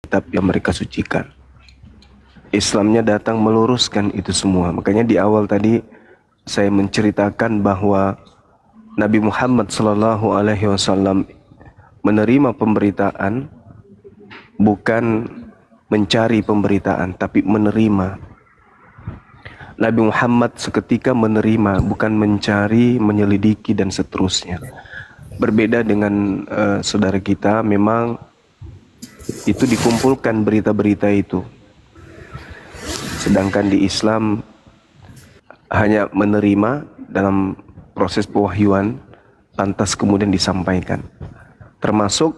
kitab yang mereka sucikan. Islamnya datang meluruskan itu semua. Makanya di awal tadi saya menceritakan bahwa Nabi Muhammad SAW menerima pemberitaan, bukan mencari pemberitaan, tapi menerima. Nabi Muhammad seketika menerima, bukan mencari, menyelidiki dan seterusnya. Berbeda dengan saudara kita, memang itu dikumpulkan berita-berita itu. Sedangkan di Islam hanya menerima dalam proses pewahyuan, lantas kemudian disampaikan. Termasuk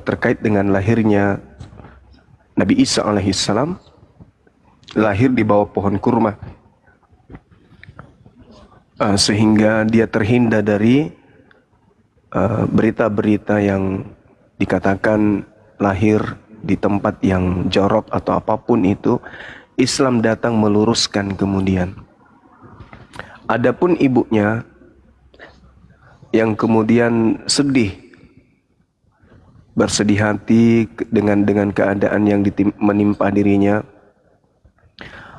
terkait dengan lahirnya Nabi Isa alaihissalam, lahir di bawah pohon kurma, sehingga dia terhindar dari berita-berita yang dikatakan lahir di tempat yang jorok atau apapun itu. Islam datang meluruskan kemudian. Adapun ibunya yang kemudian sedih, bersedih hati dengan keadaan yang menimpa dirinya,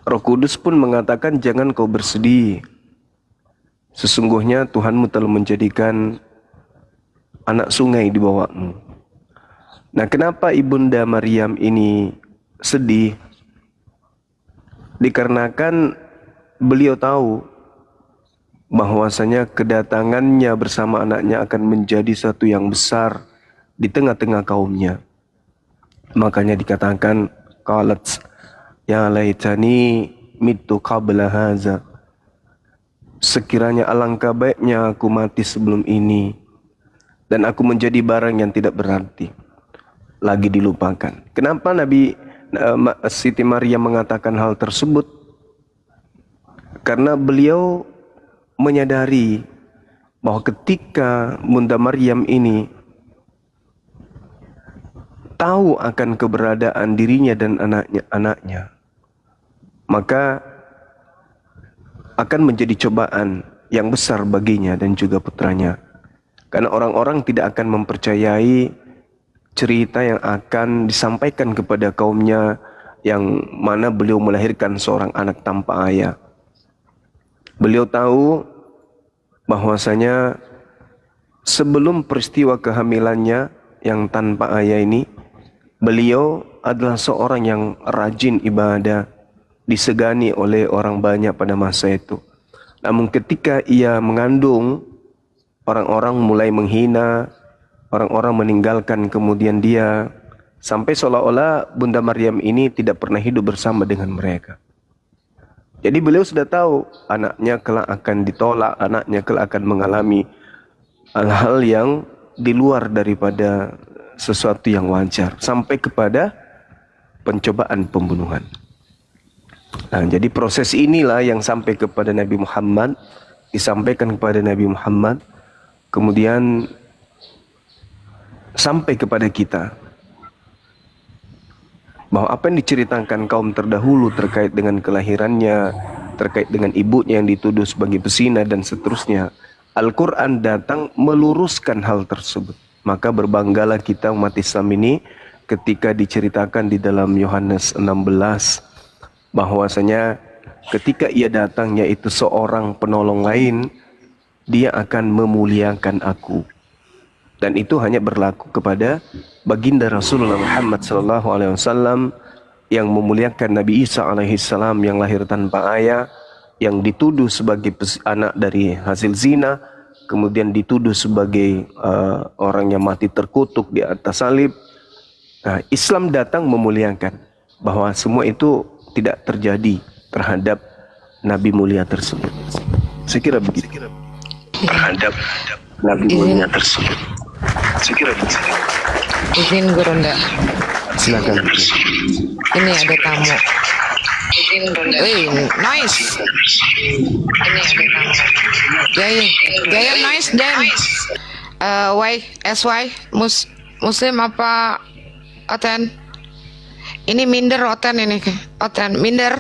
Roh Kudus pun mengatakan, jangan kau bersedih, sesungguhnya Tuhanmu telah menjadikan anak sungai di bawahmu. Nah, kenapa Ibunda Maryam ini sedih? Dikarenakan beliau tahu bahwasanya kedatangannya bersama anaknya akan menjadi satu yang besar di tengah-tengah kaumnya. Makanya dikatakan, qalat ya laitani mitu qabla haza. Sekiranya alangkah baiknya aku mati sebelum ini, dan aku menjadi barang yang tidak berarti, lagi dilupakan. Kenapa Siti Maryam mengatakan hal tersebut? Karena beliau menyadari bahwa ketika Bunda Maryam ini tahu akan keberadaan dirinya dan anaknya, maka akan menjadi cobaan yang besar baginya dan juga putranya. Karena orang-orang tidak akan mempercayai cerita yang akan disampaikan kepada kaumnya, yang mana beliau melahirkan seorang anak tanpa ayah. Beliau tahu bahwasanya sebelum peristiwa kehamilannya yang tanpa ayah ini, beliau adalah seorang yang rajin ibadah, disegani oleh orang banyak pada masa itu. Namun ketika ia mengandung, orang-orang mulai menghina, orang-orang meninggalkan kemudian dia, sampai seolah-olah Bunda Maryam ini tidak pernah hidup bersama dengan mereka. Jadi beliau sudah tahu anaknya kelak akan ditolak, anaknya kelak akan mengalami hal-hal yang di luar daripada sesuatu yang wajar, sampai kepada pencobaan pembunuhan. Nah, jadi proses inilah yang sampai kepada Nabi Muhammad, disampaikan kepada Nabi Muhammad, kemudian sampai kepada kita, bahwa apa yang diceritakan kaum terdahulu terkait dengan kelahirannya, terkait dengan ibunya yang dituduh sebagai pesina dan seterusnya, Al-Quran datang meluruskan hal tersebut. Maka berbanggalah kita umat Islam ini ketika diceritakan di dalam Yohanes 16 bahwasanya ketika ia datang, yaitu seorang penolong lain, dia akan memuliakan aku. Dan itu hanya berlaku kepada baginda Rasulullah Muhammad SAW yang memuliakan Nabi Isa alaihissalam yang lahir tanpa ayah, yang dituduh sebagai anak dari hasil zina, kemudian dituduh sebagai orang yang mati terkutuk di atas salib. Nah, Islam datang memuliakan bahwa semua itu tidak terjadi terhadap Nabi mulia tersebut. Saya kira begitu. Terhadap Nabi mulia tersebut. Saya kira begitu. Izin Gurunda. Silakan. Ini ada tamu. Izin Gurunda. Wih, nice. Ini ada tamu. Jaya nice dan SY Muslim apa Oten? Ini minder Oten ini. Oten minder.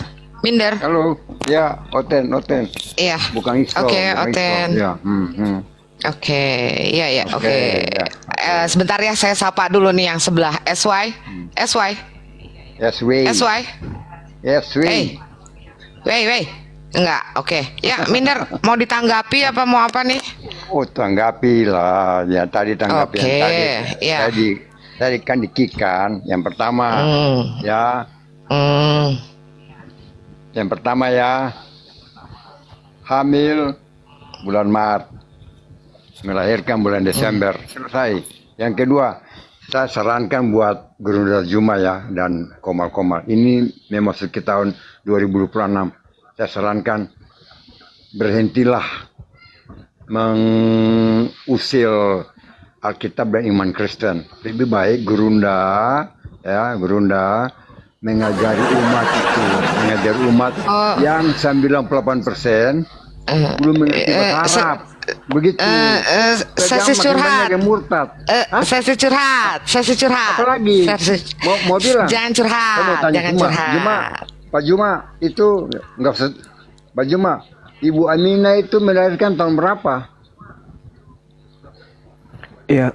Halo, ya Oten. Iya. Bukan Islam. Oke, Oten. Ya. Oke, ya ya, oke. ya. Sebentar ya, saya sapa dulu nih yang sebelah. SY, SY, SW. SY. SW. Wey. Enggak, oke. Ya, Minder, mau ditanggapi apa mau apa nih? Oh, tanggapi lah. Ya, tadi tanggapi Oke, yang tadi. ya. Tadi kan dikikan. Yang pertama, ya. Hmm, Yang pertama ya, hamil bulan Maret, melahirkan bulan Desember, selesai. Yang kedua, saya sarankan buat Gerunda Juma ya dan Komal-Komal. Ini memasuki tahun 2026. Saya sarankan berhentilah mengusil Alkitab dan iman Kristen. Lebih baik Gerunda mengajari umat yang 98% belum mengerti bahasa Arab. Begitu. sesi curhat. Sesi curhat. Apa lagi? Mau bilang? Jangan Saya mau curhat. tanya Jangan Juma. curhat. Pak Juma itu enggak usah. Pak Juma, Ibu Aminah itu melahirkan tahun berapa? Ya,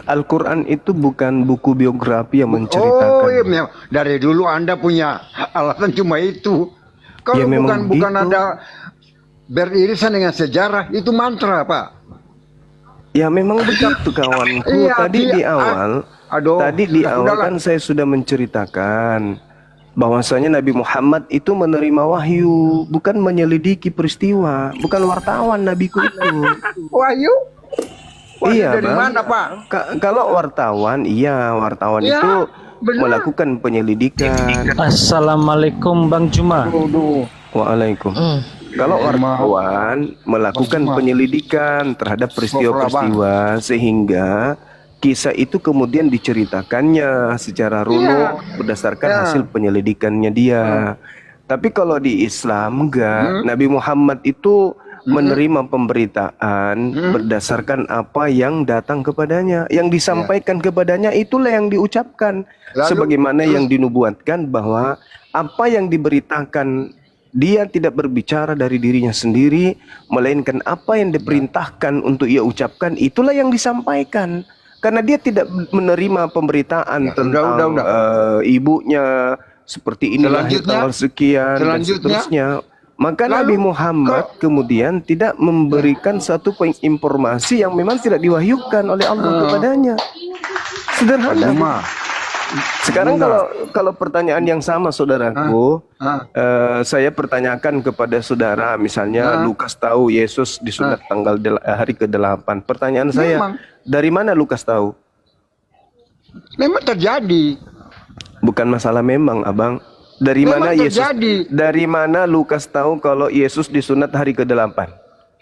Al-Quran itu bukan buku biografi yang menceritakan. Oh iya, dari dulu Anda punya alasan cuma itu. Kalau Ya, memang bukan begitu. ada beririsan dengan sejarah, itu mantra, Pak. Ya memang begitu kawanku. Iya, Tadi di awal, udahlah. kan saya sudah menceritakan bahwasanya Nabi Muhammad itu menerima wahyu, bukan menyelidiki peristiwa, bukan wartawan nabiku itu. Wahyu? Wahyu Iya, dari Bang. mana, Pak? Kalau wartawan, wartawan Ya, itu benar. melakukan penyelidikan. Assalamualaikum Bang Juma. Waalaikum. Kalau wartawan melakukan penyelidikan terhadap peristiwa-peristiwa sehingga kisah itu kemudian diceritakannya secara runut berdasarkan hasil penyelidikannya dia. Tapi kalau di Islam enggak, Nabi Muhammad itu menerima pemberitaan berdasarkan apa yang datang kepadanya, yang disampaikan kepadanya itulah yang diucapkan. Sebagaimana yang dinubuatkan bahwa apa yang diberitakan dia tidak berbicara dari dirinya sendiri, melainkan apa yang diperintahkan untuk ia ucapkan itulah yang disampaikan. Karena dia tidak menerima pemberitaan tentang ibunya seperti inilah tanggal sekian dan seterusnya. Maka Nabi Muhammad kemudian tidak memberikan satu informasi yang memang tidak diwahyukan oleh Allah kepadanya. Sederhana. Sekarang kalau pertanyaan yang sama saudaraku, saya pertanyakan kepada saudara, misalnya Lukas tahu Yesus disunat tanggal hari ke-8. Pertanyaan saya, dari mana Lukas tahu? Memang terjadi. Bukan masalah memang, Abang. Dari mana Yesus? Dari mana Lukas tahu kalau Yesus disunat hari ke-8?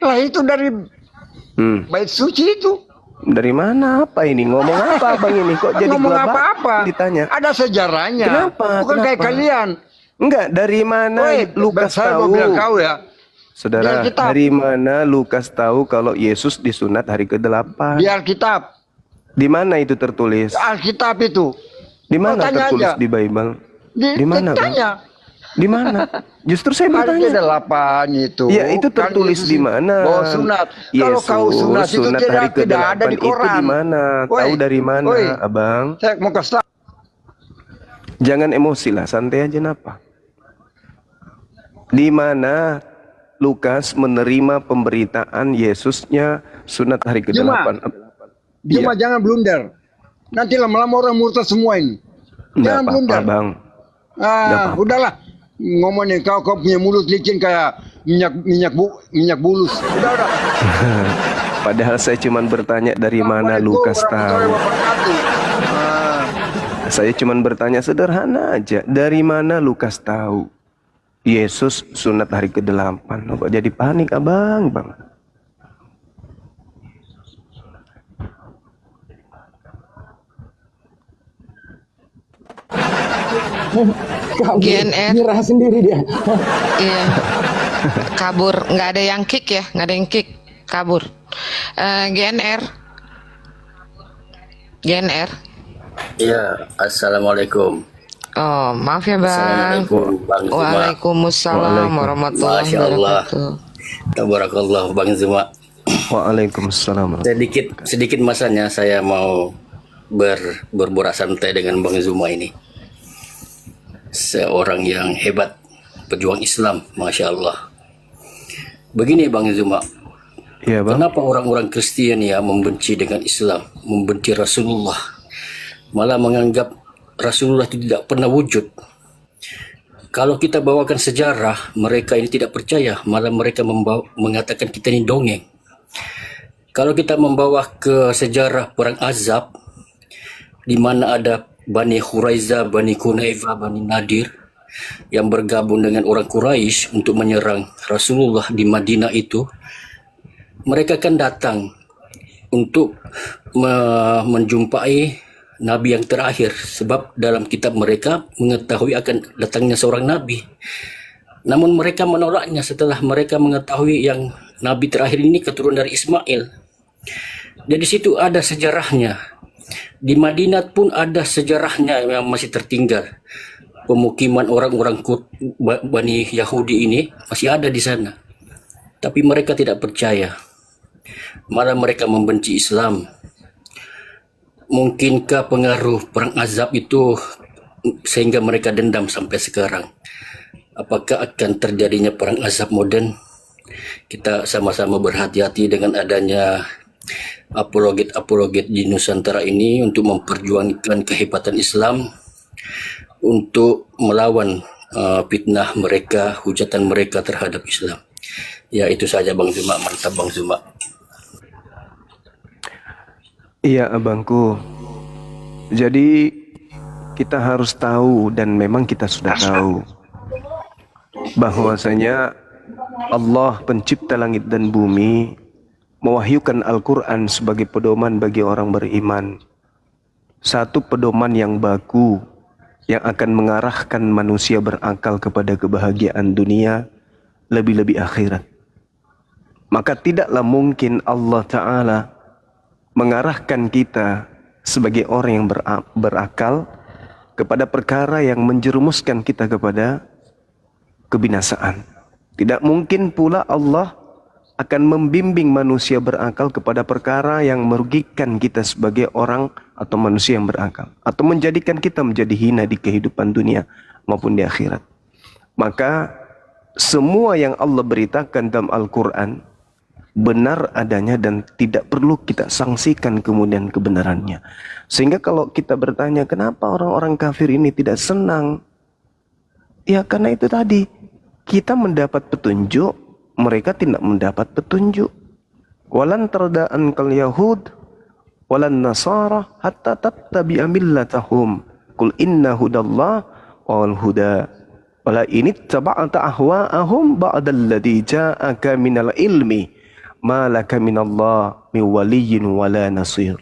Lah itu dari bait suci itu. Dari mana apa ini? Ngomong apa Bang ini? Kok jadi ngomong gelabah? apa-apa? Ditanya. Ada sejarahnya. Kenapa? Bukan kayak kalian. Enggak, dari mana Lukas saya tahu? mau bilang kau ya. Saudara, dari mana Lukas tahu kalau Yesus disunat hari ke-8? Di Alkitab. Di mana itu tertulis? Alkitab itu. Di mana tanya tertulis aja. di Bible? Di mana, Bang? Tanya. Di mana? Justru saya bertanya. Ada 8 itu. Ya, itu tertulis di mana? Oh, sunat. Kalau kau sunat itu hari tidak ada di ke-8 itu koran. di mana? Tahu dari mana, Abang? Saya mau kasih tahu. Jangan emosi lah, santai aja napa. Di mana Lukas menerima pemberitaan Yesusnya sunat hari ke-8? Cuma jangan blunder. Nanti lama-lama orang murtad semua ini. Jangan blunder. Bang. Udahlah. Ngomongin kau punya mulut licin kayak minyak bulus. Udah. Padahal saya cuma bertanya dari mana Lukas tahu. Saya cuma bertanya sederhana aja. Dari mana Lukas tahu Yesus sunat hari ke-8? Kok jadi panik Abang, Bang? GNR Nyerah sendiri dia. iya kabur, nggak ada yang kick ya, nggak ada yang kick, kabur. GNR Iya, assalamualaikum. oh maaf ya Bang. Assalamualaikum Bang Zuma. Waalaikumsalam warahmatullahi Masya Allah. wabarakatuh. Tabarakallah Bang Zuma. Waalaikumsalam. Sedikit masanya saya mau berborak santai dengan Bang Zuma ini. Seorang yang hebat, pejuang Islam, Masya Allah. Begini Bang Zuma, Iya bang. kenapa orang-orang Kristen ya membenci dengan Islam, membenci Rasulullah, malah menganggap Rasulullah itu tidak pernah wujud. Kalau kita bawakan sejarah, mereka ini tidak percaya, malah mereka mengatakan kita ini dongeng. Kalau kita membawa ke sejarah perang Azab, di mana ada Bani Khuraiza, Bani Kunaifa, Bani Nadir yang bergabung dengan orang Quraisy untuk menyerang Rasulullah di Madinah itu, mereka kan datang untuk menjumpai Nabi yang terakhir, sebab dalam kitab mereka mengetahui akan datangnya seorang Nabi. Namun mereka menolaknya setelah mereka mengetahui yang Nabi terakhir ini keturunan dari Ismail. Jadi situ ada sejarahnya. Di Madinah pun ada sejarahnya yang masih tertinggal. Pemukiman orang-orang Bani Yahudi ini masih ada di sana. Tapi mereka tidak percaya. Malah mereka membenci Islam. Mungkinkah pengaruh perang Azab itu sehingga mereka dendam sampai sekarang? Apakah akan terjadinya perang Azab modern? Kita sama-sama berhati-hati dengan adanya apologet di Nusantara ini untuk memperjuangkan kehebatan Islam, untuk melawan fitnah mereka, hujatan mereka terhadap Islam. Ya itu saja Bang Zuma, mantap Bang Zuma. Iya abangku. Jadi kita harus tahu, dan memang kita sudah tahu, bahwasanya Allah pencipta langit dan bumi mewahyukan Al-Quran sebagai pedoman bagi orang beriman. Satu pedoman yang baku, yang akan mengarahkan manusia berakal kepada kebahagiaan dunia, lebih-lebih akhirat. Maka tidaklah mungkin Allah Ta'ala mengarahkan kita sebagai orang yang berakal kepada perkara yang menjerumuskan kita kepada kebinasaan. Tidak mungkin pula Allah akan membimbing manusia berakal kepada perkara yang merugikan kita sebagai orang atau manusia yang berakal, atau menjadikan kita menjadi hina di kehidupan dunia maupun di akhirat. Maka semua yang Allah beritakan dalam Al-Quran benar adanya dan tidak perlu kita sanksikan kemudian kebenarannya. Sehingga kalau kita bertanya kenapa orang-orang kafir ini tidak senang, ya karena itu tadi, kita mendapat petunjuk, mereka tidak mendapat petunjuk. Walan tarda'an kal yahud walan nasara hatta tattabi'a millatahum qul inna hudallah wal huda wala in ittaba'ta ahwa'ahum ba'dalladzi ja'aka minal ilmi ma laka minallah min waliyyin wala nasir.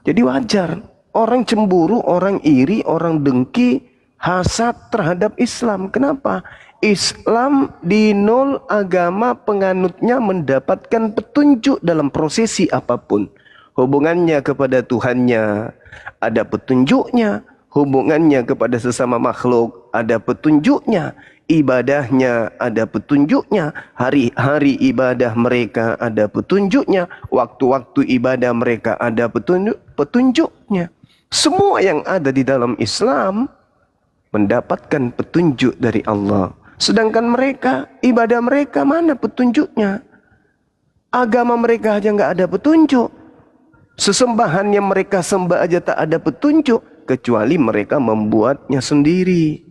Jadi wajar orang cemburu, orang iri, orang dengki, hasad terhadap Islam. Kenapa? Islam dinul agama penganutnya mendapatkan petunjuk dalam prosesi apapun. Hubungannya kepada Tuhannya ada petunjuknya, hubungannya kepada sesama makhluk ada petunjuknya, ibadahnya ada petunjuknya, hari-hari ibadah mereka ada petunjuknya, waktu-waktu ibadah mereka ada petunjuknya. Semua yang ada di dalam Islam mendapatkan petunjuk dari Allah. Sedangkan mereka, ibadah mereka mana petunjuknya? Agama mereka aja nggak ada petunjuk. Sesembahan yang mereka sembah aja tak ada petunjuk, kecuali mereka membuatnya sendiri.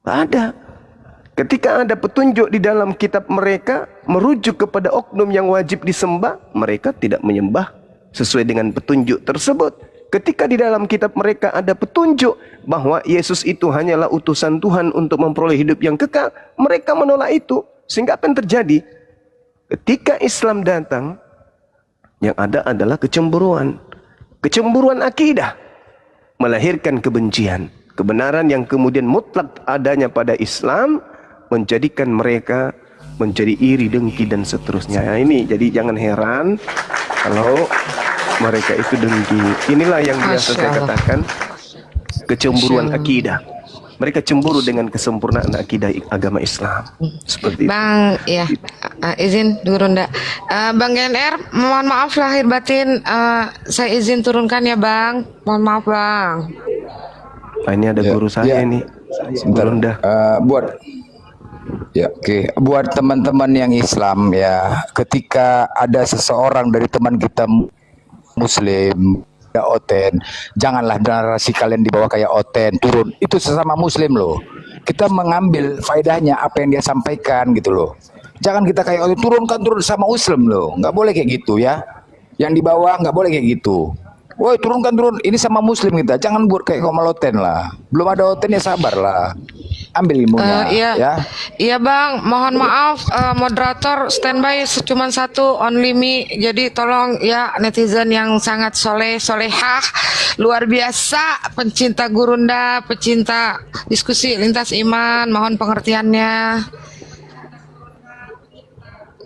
Ada. Ketika ada petunjuk di dalam kitab mereka merujuk kepada oknum yang wajib disembah, mereka tidak menyembah sesuai dengan petunjuk tersebut. Ketika di dalam kitab mereka ada petunjuk bahwa Yesus itu hanyalah utusan Tuhan untuk memperoleh hidup yang kekal, mereka menolak itu. Sehingga apa yang terjadi? Ketika Islam datang, yang ada adalah kecemburuan. Kecemburuan akidah melahirkan kebencian. Kebenaran yang kemudian mutlak adanya pada Islam menjadikan mereka menjadi iri, dengki, dan seterusnya. Nah, ini jadi jangan heran kalau mereka itu dengki. Inilah yang biasa saya katakan kecemburuan akidah. mereka cemburu dengan kesempurnaan akidah agama Islam. Seperti itu. Bang, ya, izin Gurunda. Bang GNR, mohon maaf lahir batin, saya izin turunkan ya Bang. Mohon maaf Bang. Nah, ini ada guru saya nih. Gurunda. Buat teman-teman yang Islam ya, ketika ada seseorang dari teman kita Muslim ya Oten, janganlah narasi kalian dibawa kayak Oten turun, itu sesama Muslim loh. Kita mengambil faedahnya apa yang dia sampaikan gitu loh. Jangan kita kayak Oten turun sama Muslim loh, nggak boleh kayak gitu ya. Yang di bawah nggak boleh kayak gitu. Woi turun, ini sama Muslim kita, jangan buat kayak Oten lah. Belum ada Oten ya sabar lah. Ambil ilmunya ya. Iya Bang, mohon maaf moderator standby cuma satu only me. Jadi tolong ya netizen yang sangat solehah, luar biasa, pencinta Gurunda, pecinta diskusi lintas iman, mohon pengertiannya.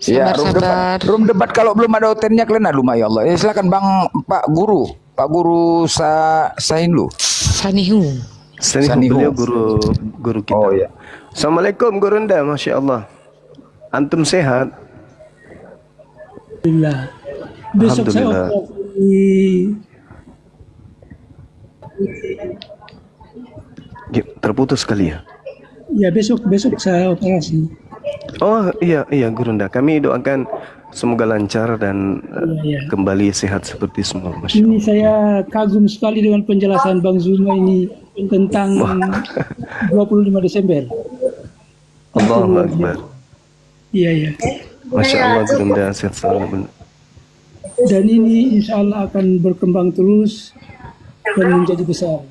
Ya, Sabar. room debat kalau belum ada Otennya kalian lumayan Allah. Ya silakan Bang Pak Guru Sahinlu. Sanihu. Beliau guru kita. Oh ya. Assalamualaikum Gurunda, Masya Allah. Antum sehat? Alhamdulillah. Besok saya Alhamdulillah. operasi. Terputus kali ya? Ya besok saya operasi. Oh iya Gurunda, kami doakan semoga lancar dan Iya. kembali sehat seperti semua. Masya Ini Allah. saya kagum sekali dengan penjelasan Bang Zuma ini tentang 25 Desember. Allahu Akbar. Iya. Masya Allah Gurunda, sehat selalu. Dan ini insya Allah akan berkembang terus dan menjadi besar.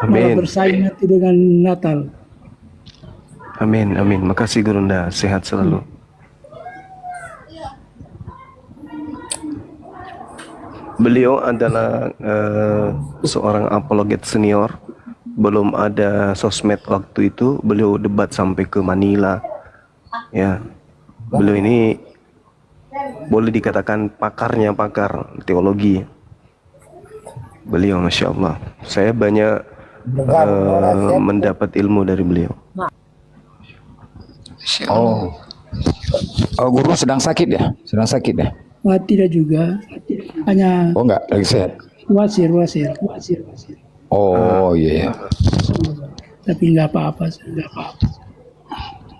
Malah Amin. bersaing nanti dengan Natal. Amin. Makasih Gurunda, sehat selalu. Beliau adalah seorang apologet senior. Belum ada sosmed waktu itu, beliau debat sampai ke Manila. Ya, beliau ini boleh dikatakan pakar teologi. Beliau, Masya Allah. Saya banyak mendapat ilmu dari beliau. Oh, guru sedang sakit ya? Tidak juga, hanya Oh enggak, lagi sehat. wasir. Oh iya. Tapi nggak apa-apa.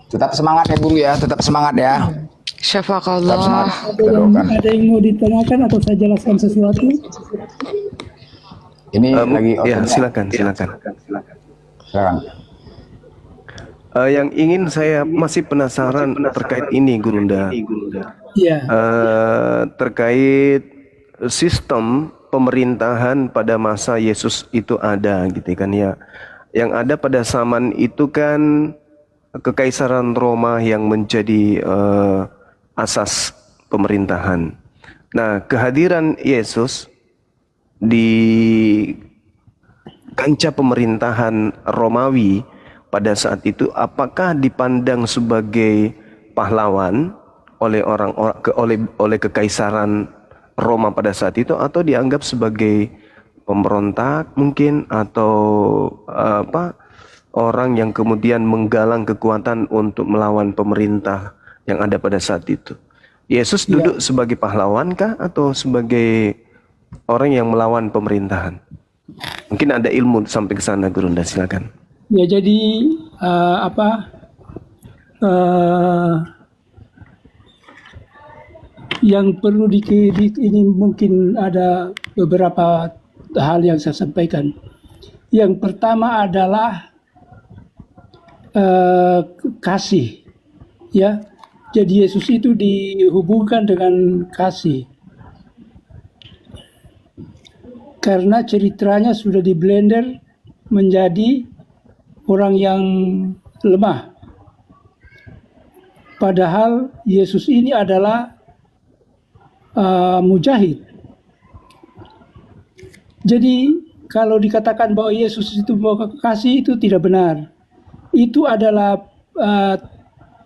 Tetap semangat ya guru ya, tetap semangat ya. Syafakallah. Ada yang mau ditanyakan atau saya jelaskan sesuatu? Ini lagi Ya, silakan. Yang ingin saya masih penasaran terkait ini Gurunda. Iya. Terkait sistem pemerintahan pada masa Yesus itu ada gitu kan ya. Yang ada pada zaman itu kan kekaisaran Roma yang menjadi asas pemerintahan. Nah, kehadiran Yesus di kancah pemerintahan Romawi pada saat itu apakah dipandang sebagai pahlawan oleh oleh kekaisaran Roma pada saat itu, atau dianggap sebagai pemberontak mungkin, atau orang yang kemudian menggalang kekuatan untuk melawan pemerintah yang ada pada saat itu? Yesus duduk sebagai pahlawan kah atau sebagai orang yang melawan pemerintahan? Mungkin ada ilmu sampai ke sana Gurunda, silakan. Ya jadi yang perlu ini mungkin ada beberapa hal yang saya sampaikan. Yang pertama adalah kasih, ya. Jadi Yesus itu dihubungkan dengan kasih, karena ceritanya sudah diblender menjadi orang yang lemah. Padahal Yesus ini adalah mujahid. Jadi kalau dikatakan bahwa Yesus itu membawa kasih, itu tidak benar. Itu adalah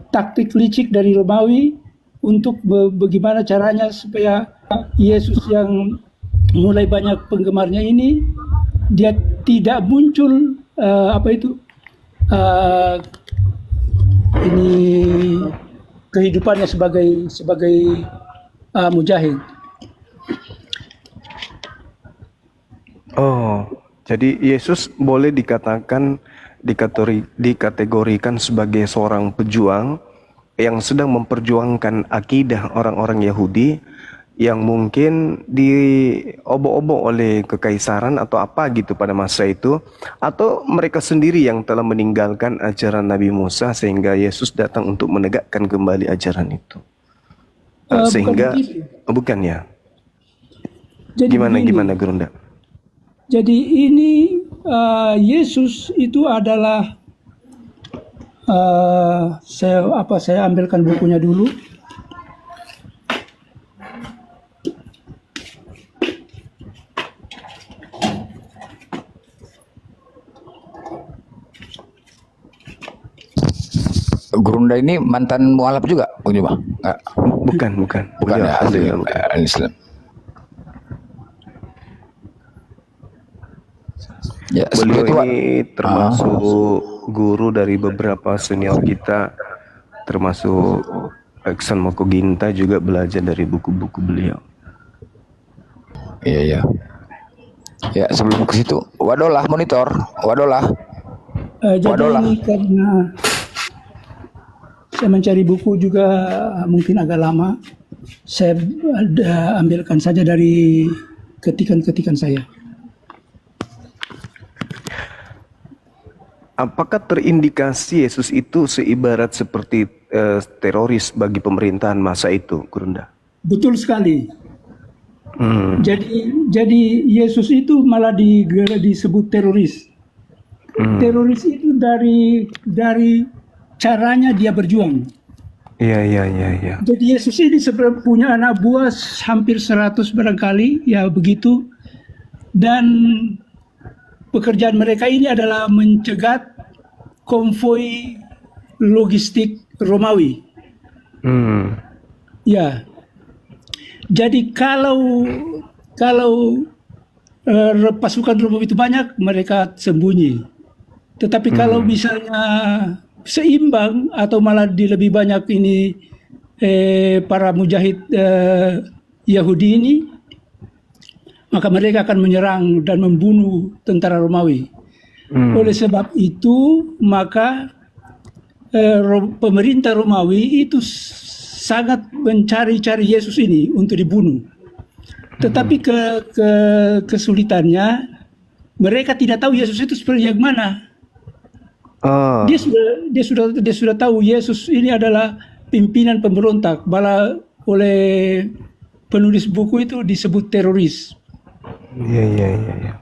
taktik licik dari Romawi untuk bagaimana caranya supaya Yesus yang mulai banyak penggemarnya ini dia tidak muncul eh, ini kehidupannya sebagai mujahid. Oh, jadi Yesus boleh dikategorikan sebagai seorang pejuang yang sedang memperjuangkan akidah orang-orang Yahudi yang mungkin diobok-obok oleh kekaisaran atau apa gitu pada masa itu, atau mereka sendiri yang telah meninggalkan ajaran Nabi Musa sehingga Yesus datang untuk menegakkan kembali ajaran itu. Sehingga begitu. bukan ya? Jadi begini, Gimana Gurunda? jadi ini Yesus itu adalah saya ambilkan bukunya dulu. Gurunda ini mantan mualaf juga, Bang Juma? Enggak. Bukan. Bukan Beliau ya, ahli, asli bukan. Islam. Ya, Beliau seperti ini termasuk guru dari beberapa senior kita, termasuk Eksan Moko Ginta juga belajar dari buku-buku beliau. Iya, iya. Ya, sebelum ke situ, wadolah monitor, wadolah. Jadi Wadolah. ini karena saya mencari buku juga mungkin agak lama. Saya ambilkan saja dari ketikan-ketikan saya. Apakah terindikasi Yesus itu seibarat seperti teroris bagi pemerintahan masa itu, Gurunda? Betul sekali. Jadi Yesus itu malah disebut teroris. Teroris itu dari caranya dia berjuang. Iya. Jadi Yesus ini sebenarnya punya anak buah hampir 100 barangkali, ya begitu. Dan pekerjaan mereka ini adalah mencegat konvoi logistik Romawi. Ya. Jadi kalau pasukan Romawi itu banyak, mereka sembunyi. Tetapi kalau misalnya seimbang atau malah lebih banyak ini para mujahid Yahudi ini, maka mereka akan menyerang dan membunuh tentara Romawi. Oleh sebab itu, maka pemerintah Romawi itu sangat mencari-cari Yesus ini untuk dibunuh. Tetapi kesulitannya, mereka tidak tahu Yesus itu seperti yang mana. Dia sudah tahu Yesus ini adalah pimpinan pemberontak. Malah oleh penulis buku itu disebut teroris. Iya.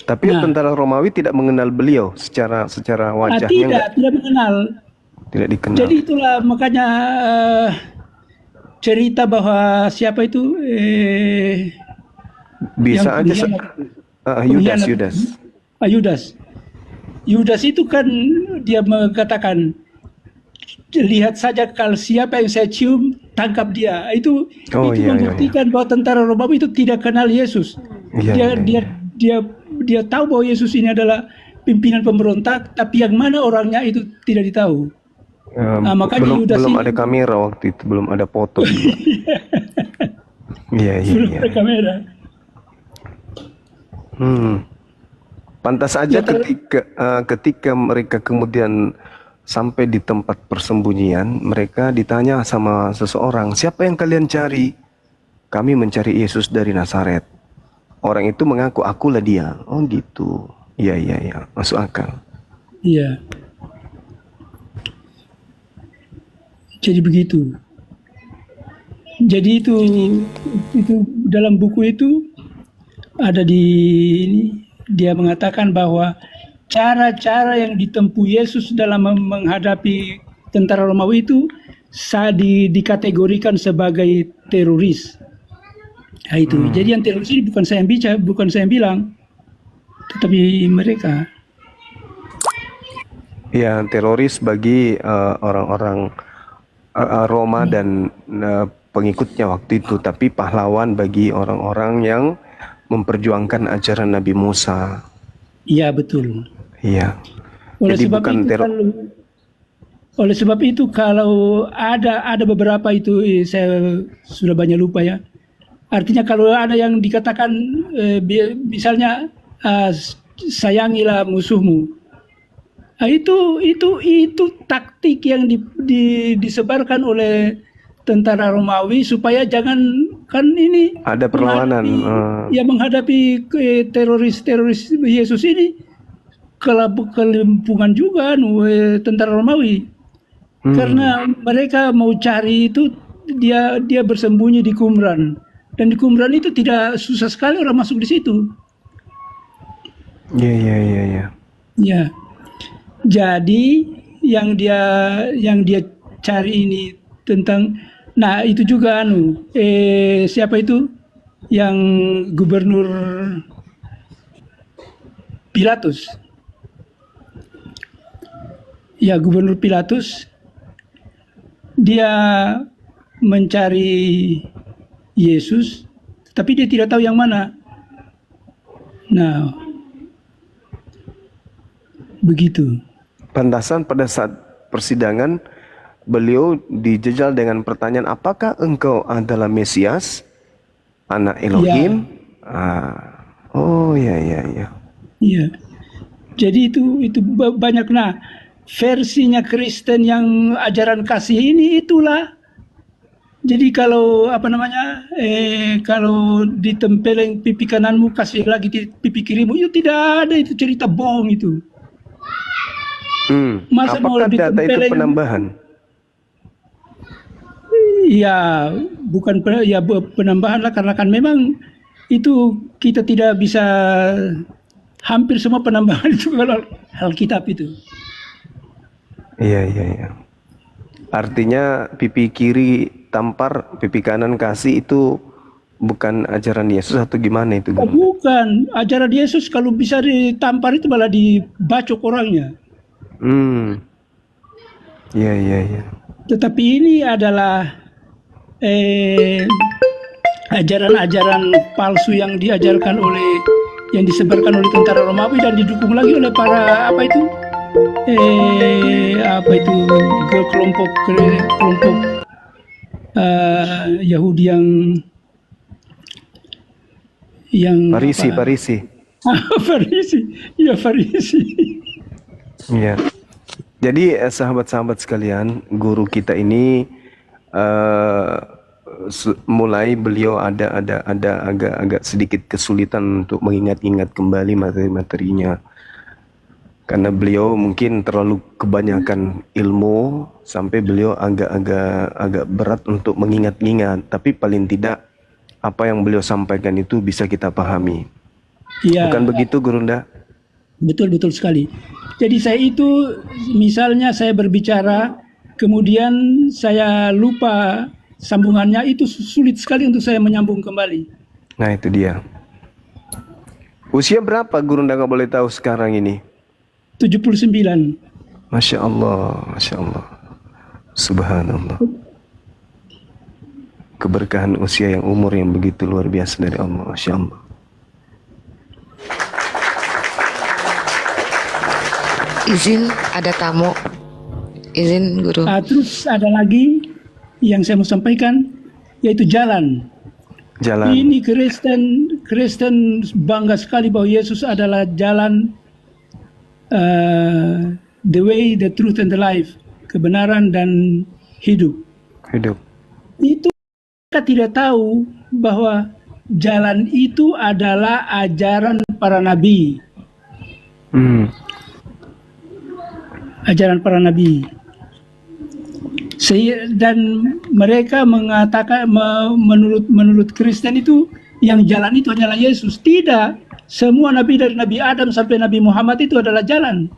Tapi tentara Romawi tidak mengenal beliau secara wajahnya. Tidak mengenal. Tidak dikenal. Jadi itulah makanya cerita bahwa siapa itu Bisa yang aja pengkhianat. Yudas. Yudas itu kan dia mengatakan, lihat saja kalau siapa yang saya cium, tangkap dia. Itu membuktikan bahwa tentara Romawi itu tidak kenal Yesus. Dia tahu bahwa Yesus ini adalah pimpinan pemberontak, tapi yang mana orangnya itu tidak ditahu. Makanya Yudas belum ini, ada kamera waktu itu, belum ada foto juga. Iya. belum ada kamera. Pantas saja ketika mereka kemudian sampai di tempat persembunyian, mereka ditanya sama seseorang, siapa yang kalian cari? Kami mencari Yesus dari Nazaret. Orang itu mengaku, akulah dia. Oh gitu. Iya. Masuk akal. Iya. Jadi begitu. Jadi itu dalam buku itu ada dia mengatakan bahwa cara-cara yang ditempuh Yesus dalam menghadapi tentara Romawi itu dikategorikan sebagai teroris. Nah, itu. Jadi yang teroris ini bukan saya yang bilang, tetapi mereka. Ya, teroris bagi orang-orang Roma dan pengikutnya waktu itu, tapi pahlawan bagi orang-orang yang memperjuangkan ajaran Nabi Musa. Iya, betul. Iya. Oleh Jadi sebab bukan itu teror. oleh sebab itu kalau ada beberapa itu saya sudah banyak lupa ya. Artinya kalau ada yang dikatakan misalnya sayangilah musuhmu. Nah, itu taktik yang disebarkan oleh tentara Romawi supaya jangan, kan ini Ada perlawanan. menghadapi teroris Yesus ini kelimpungan juga tentara Romawi. Karena mereka mau cari itu, dia bersembunyi di Qumran, dan di Qumran itu tidak susah sekali orang masuk di situ. Iya. Ya, jadi yang dia cari ini tentang, nah itu juga siapa itu yang gubernur Pilatus. Ya, gubernur Pilatus dia mencari Yesus, tapi dia tidak tahu yang mana. Nah, begitu. Pantasan pada saat persidangan beliau dijejal dengan pertanyaan, apakah engkau adalah Mesias, anak Elohim? Oh ya. Iya. Jadi itu banyak. Nah, versinya Kristen yang ajaran kasih ini itulah. Jadi kalau kalau ditempelin pipi kananmu kasih lagi di pipi kirimu, itu tidak ada, itu cerita bohong itu. Masa mau Apakah data itu ditempelin? penambahan? Ya, bukan penambahan lah, karena kan memang itu kita tidak bisa, hampir semua penambahan itu kalau Alkitab itu. Iya. Artinya pipi kiri tampar, pipi kanan kasih, itu bukan ajaran Yesus atau gimana itu? Oh, bukan ajaran Yesus. Kalau bisa ditampar itu malah dibacok orangnya. Iya. Tetapi ini adalah ajaran-ajaran palsu yang disebarkan oleh tentara Romawi dan didukung lagi oleh para kelompok Yahudi yang Farisi. Farisi. Iya. Jadi sahabat-sahabat sekalian, guru kita ini mulai beliau ada agak sedikit kesulitan untuk mengingat-ingat kembali materi-materinya. Karena beliau mungkin terlalu kebanyakan ilmu sampai beliau agak berat untuk mengingat-ingat. Tapi paling tidak apa yang beliau sampaikan itu bisa kita pahami. Ya, Bukan begitu, Gurunda? betul sekali. Jadi saya itu, misalnya saya berbicara, kemudian saya lupa sambungannya, itu sulit sekali untuk saya menyambung kembali. Nah, itu dia. Usia berapa Gurunda, nggak boleh tahu sekarang ini? 79. Masya Allah. Subhanallah. Keberkahan usia yang umur yang begitu luar biasa dari Allah. Masya Allah. Izin, ada tamu. Izin, Guru. Terus ada lagi yang saya mau sampaikan, yaitu jalan. Ini Kristen bangga sekali bahwa Yesus adalah jalan, the way, the truth, and the life, kebenaran dan hidup. Itu mereka tidak tahu bahwa jalan itu adalah ajaran para nabi. Ajaran para nabi. Dan mereka mengatakan menurut Kristen itu yang jalan itu hanyalah Yesus. Tidak. Semua nabi dari Nabi Adam sampai Nabi Muhammad itu adalah jalan.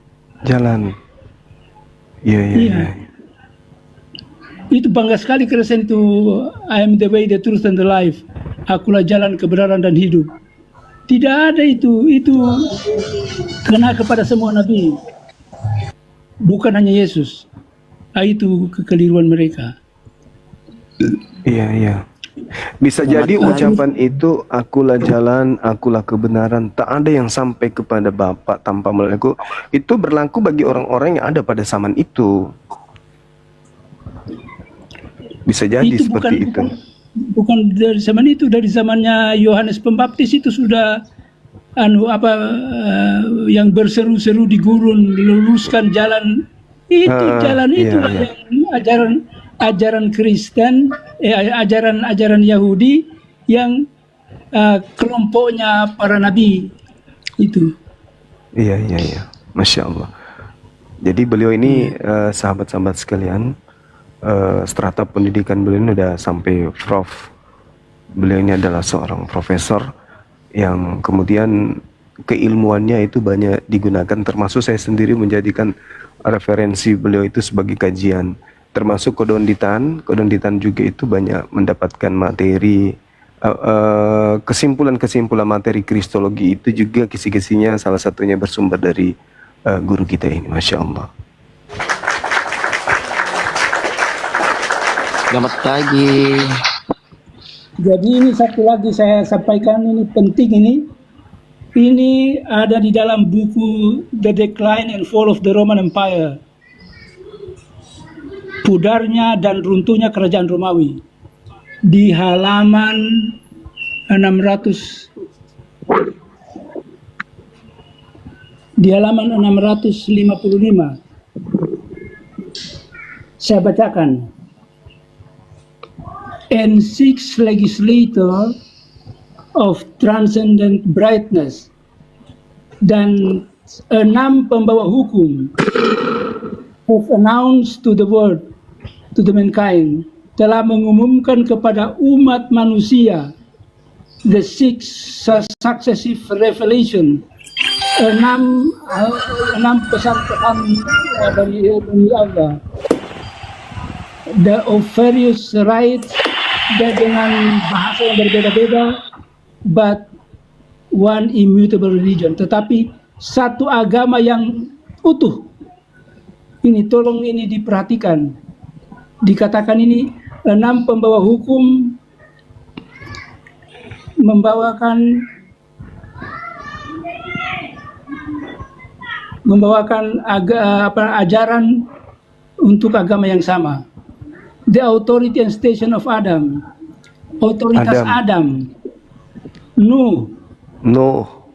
Iya. Itu bangga sekali Kristen itu. I am the way, the truth, and the life. Akulah jalan, kebenaran, dan hidup. Tidak ada itu. Itu kena kepada semua nabi. Bukan hanya Yesus. Itu kekeliruan mereka. Iya. Bisa jadi ucapan itu, akulah jalan, akulah kebenaran, tak ada yang sampai kepada Bapa tanpa melalui aku. Itu berlaku bagi orang-orang yang ada pada zaman itu. Bisa jadi Itu seperti itu. bukan dari zaman itu, dari zamannya Yohanes Pembaptis itu sudah yang berseru-seru di gurun, luruskan jalan itu, jalan itu iya. yang ajaran Kristen, ajaran Yahudi yang kelompoknya para nabi itu. Iya. Masya Allah. Jadi beliau ini sahabat-sahabat sekalian, strata pendidikan beliau ini udah sampai prof. Beliau ini adalah seorang profesor yang kemudian keilmuannya itu banyak digunakan, termasuk saya sendiri menjadikan referensi beliau itu sebagai kajian, termasuk Kodonditan juga itu banyak mendapatkan materi kesimpulan-kesimpulan materi kristologi itu juga kisi-kisinya salah satunya bersumber dari guru kita ini, Masya Allah. Selamat pagi. Jadi ini satu lagi saya sampaikan, ini penting ini. Ini ada di dalam buku The Decline and Fall of the Roman Empire. Pudarnya dan runtuhnya kerajaan Romawi. Di halaman 600, di halaman 655. Saya bacakan. And 6 legislator of transcendent brightness, dan 6 pembawa hukum have announced to the world, to the mankind, telah mengumumkan kepada umat manusia the 6 successive revelation, 6 pesan-pesan dari Allah, the of various rights, dan dengan bahasa yang berbeda-beda, but one immutable religion, tetapi satu agama yang utuh. Ini tolong ini diperhatikan. Dikatakan ini 6 pembawa hukum membawakan ajaran untuk agama yang sama. The authority and station of Adam, otoritas Adam, Nuh,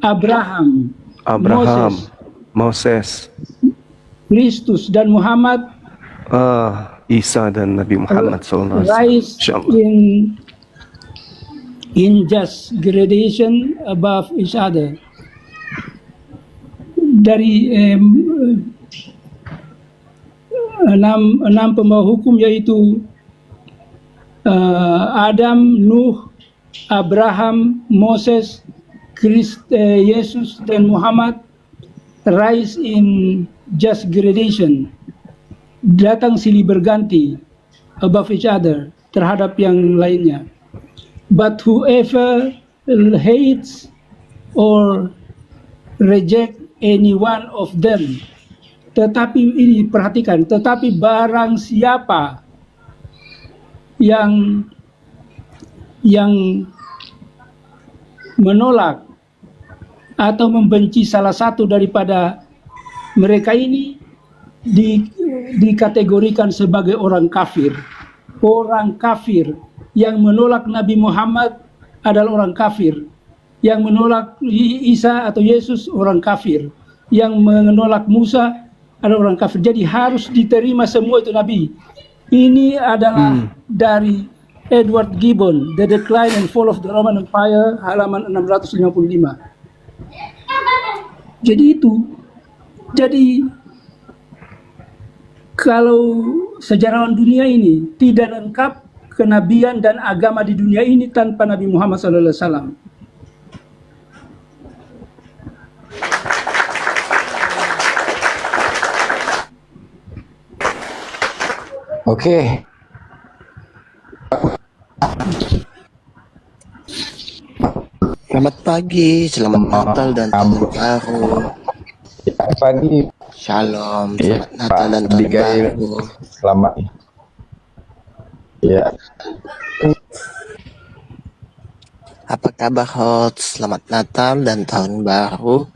Abraham, Moses, Kristus dan Muhammad, Isa dan Nabi Muhammad SAW. Rise in just gradation above each other. Dari 6 pembawa hukum, yaitu Adam, Nuh, Abraham, Moses, Yesus dan Muhammad, rise in just gradation, datang silih berganti above each other, terhadap yang lainnya. But whoever hates or reject any one of them, tetapi ini perhatikan, tetapi barang siapa yang menolak atau membenci salah satu daripada mereka ini, dikategorikan sebagai orang kafir. Orang kafir yang menolak Nabi Muhammad adalah orang kafir. Yang menolak Isa atau Yesus orang kafir. Yang menolak Musa adalah orang kafir. Jadi harus diterima semua itu Nabi. Ini adalah dari Edward Gibbon, The Decline and Fall of the Roman Empire, halaman 655. Jadi itu. Jadi kalau sejarawan dunia ini tidak lengkap kenabian dan agama di dunia ini tanpa Nabi Muhammad SAW. Oke. Selamat pagi, selamat Natal dan tahun baru. Selamat pagi. Shalom, Iya, selamat Natal dan Pak tahun Abigail. baru. Selamat. Ya. Apa kabar host? Selamat Natal dan Tahun Baru.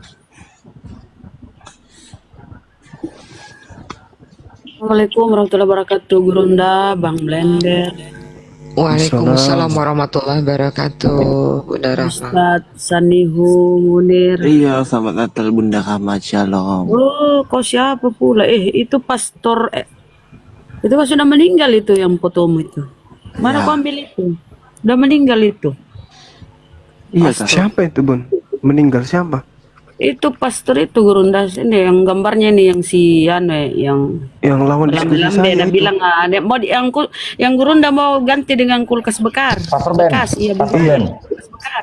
Assalamualaikum warahmatullahi wabarakatuh, Gurunda, Bang Blender, Waalaikumsalam warahmatullahi wabarakatuh. Bunda Rahma. Ustadz Sanihu Munir. Iya, selamat Natal Bunda Rahmat, Shalom. Oh, kau siapa pula? Itu pastor. Itu kan sudah meninggal itu yang fotomu itu. Mana Ya. kau ambil itu? Udah meninggal itu. Iya, Kak. Siapa itu, Bun? Meninggal siapa? Itu pastor itu Gurunda ini yang gambarnya nih yang si yang Yang lawan diskusi lambe-lambe saya dan itu. bilang ada mau yang Gurunda mau ganti dengan kulkas bekar. Pastor Ben. Bekas, iya Pastor bekas. Ben.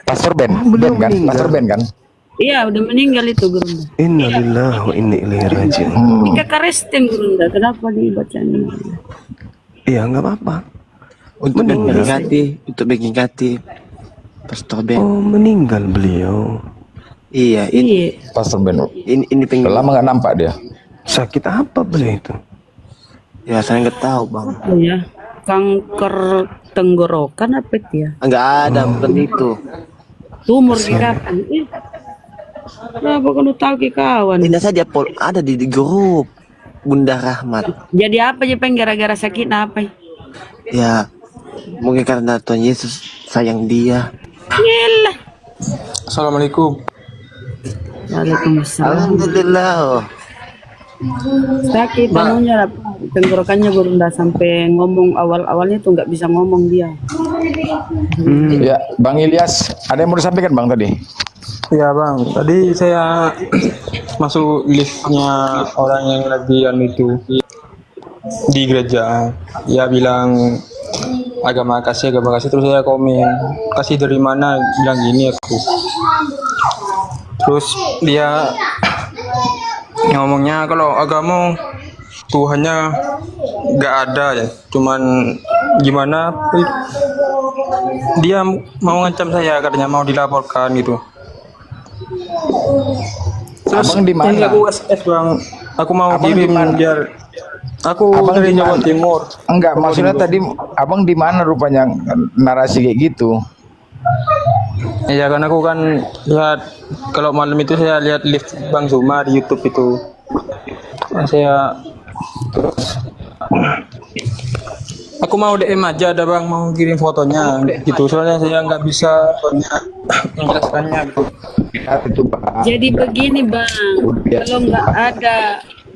Pastor Ben. Oh, beliau Ben kan? meninggal. Pastor Ben kan? Iya, udah meninggal itu Gurunda. Innalillahi wa inna ilaihi raji'un. Ini kakak resting Gurunda. Kenapa dibaca ini? Iya, nggak apa-apa. Untuk Meninggal. memperingati Pastor Ben. Oh, meninggal beliau. Iya, ini Iya. Pastor Ben. pengen. Udah lama nggak nampak dia. Sakit apa beliau itu? Ya, saya nggak tahu, Bang. Oh ya, kanker tenggorokan apa itu ya? Nggak ada, bukan itu. Tumor di kapan? Kenapa kau tahu ke kawan? Tidak saja ada di grup Bunda Rahmat. Jadi apa aja pengen gara-gara sakit apa? Ya, mungkin karena Tuhan Yesus sayang dia. Yelah. Assalamualaikum. Waalaikumsalam. Alhamdulillah. Sakit anunya tenggorokannya Gurunda sampai ngomong awalnya tuh nggak bisa ngomong dia. Ya, Bang Ilyas, ada yang mau disampaikan Bang tadi? Ya bang, tadi saya masuk liftnya orang yang lagi itu di gereja. Ya bilang agama kasih, terus saya komen kasih dari mana, bilang gini aku. Terus dia ngomongnya kalau agama Tuhannya nggak ada ya, cuman gimana dia mau ngancam saya, katanya mau dilaporkan gitu. Terus Abang di mana? ini aku SS bang, aku mau Abang di kirim mana? biar aku Abang dari di Jawa mana? Timur. Enggak, maksudnya tadi abang di mana rupanya narasi kayak gitu? Ya kan aku kan lihat kalau malam itu saya lihat live Bang Zuma di YouTube itu. Saya aku mau DM aja ada bang, mau kirim fotonya gitu, soalnya saya nggak bisa menjelaskannya gitu. Itu Pak. Jadi begini bang, kalau nggak ada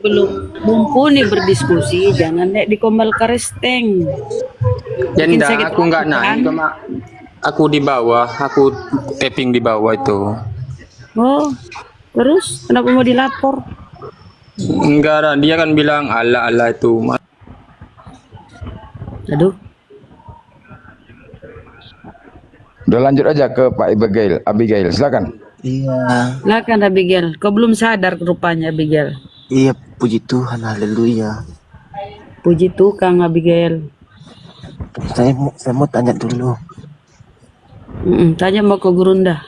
belum mumpuni berdiskusi, jangan naik di komal karesteng. Jadi Bikin sakit aku nggak hati, naik, kan? cuma aku di bawah, aku tapping di bawah itu. Oh, terus kenapa mau dilapor? Enggak ada, dia kan bilang Allah itu. Aduh, Udah lanjut aja ke Pak Abigail, silakan. Iya, silakan Abigail. Kau belum sadar rupanya Abigail. iya, puji Tuhan, haleluya. Puji Tukang Abigail. Saya mau tanya dulu. Tanya mau ke Gurunda.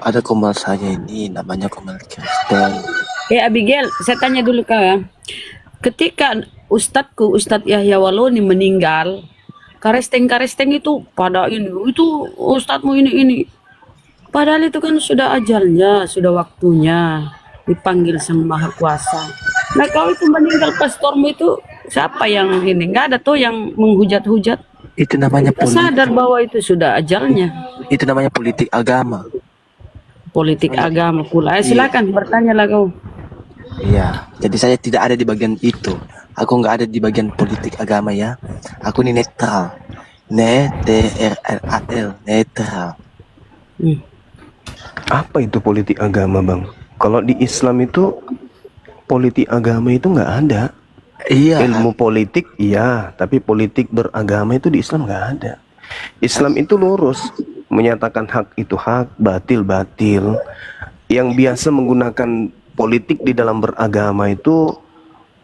Ada komal saya ini namanya komal Kristen. Abigail, saya tanya dulu kau ya. Ketika Ustadz Yahya Waloni meninggal, karesteng itu pada itu Ustadzmu ini. Padahal itu kan sudah ajalnya, sudah waktunya dipanggil Sang Maha Kuasa. Nah kau itu meninggal pastormu itu siapa yang ini? Nggak ada tuh yang menghujat-hujat. Itu namanya Kita sadar bahwa itu sudah ajalnya. Itu namanya politik agama. Politik agama pula. Silakan bertanyalah kau. Iya, jadi saya tidak ada di bagian itu. Aku nggak ada di bagian politik agama ya. Aku ini netral. Netral. Netral. Apa itu politik agama, Bang? Kalau di Islam itu politik agama itu nggak ada. Iya. Ilmu politik iya, tapi politik beragama itu di Islam nggak ada. Islam itu lurus, menyatakan hak itu hak, batil batil. Yang biasa menggunakan politik di dalam beragama itu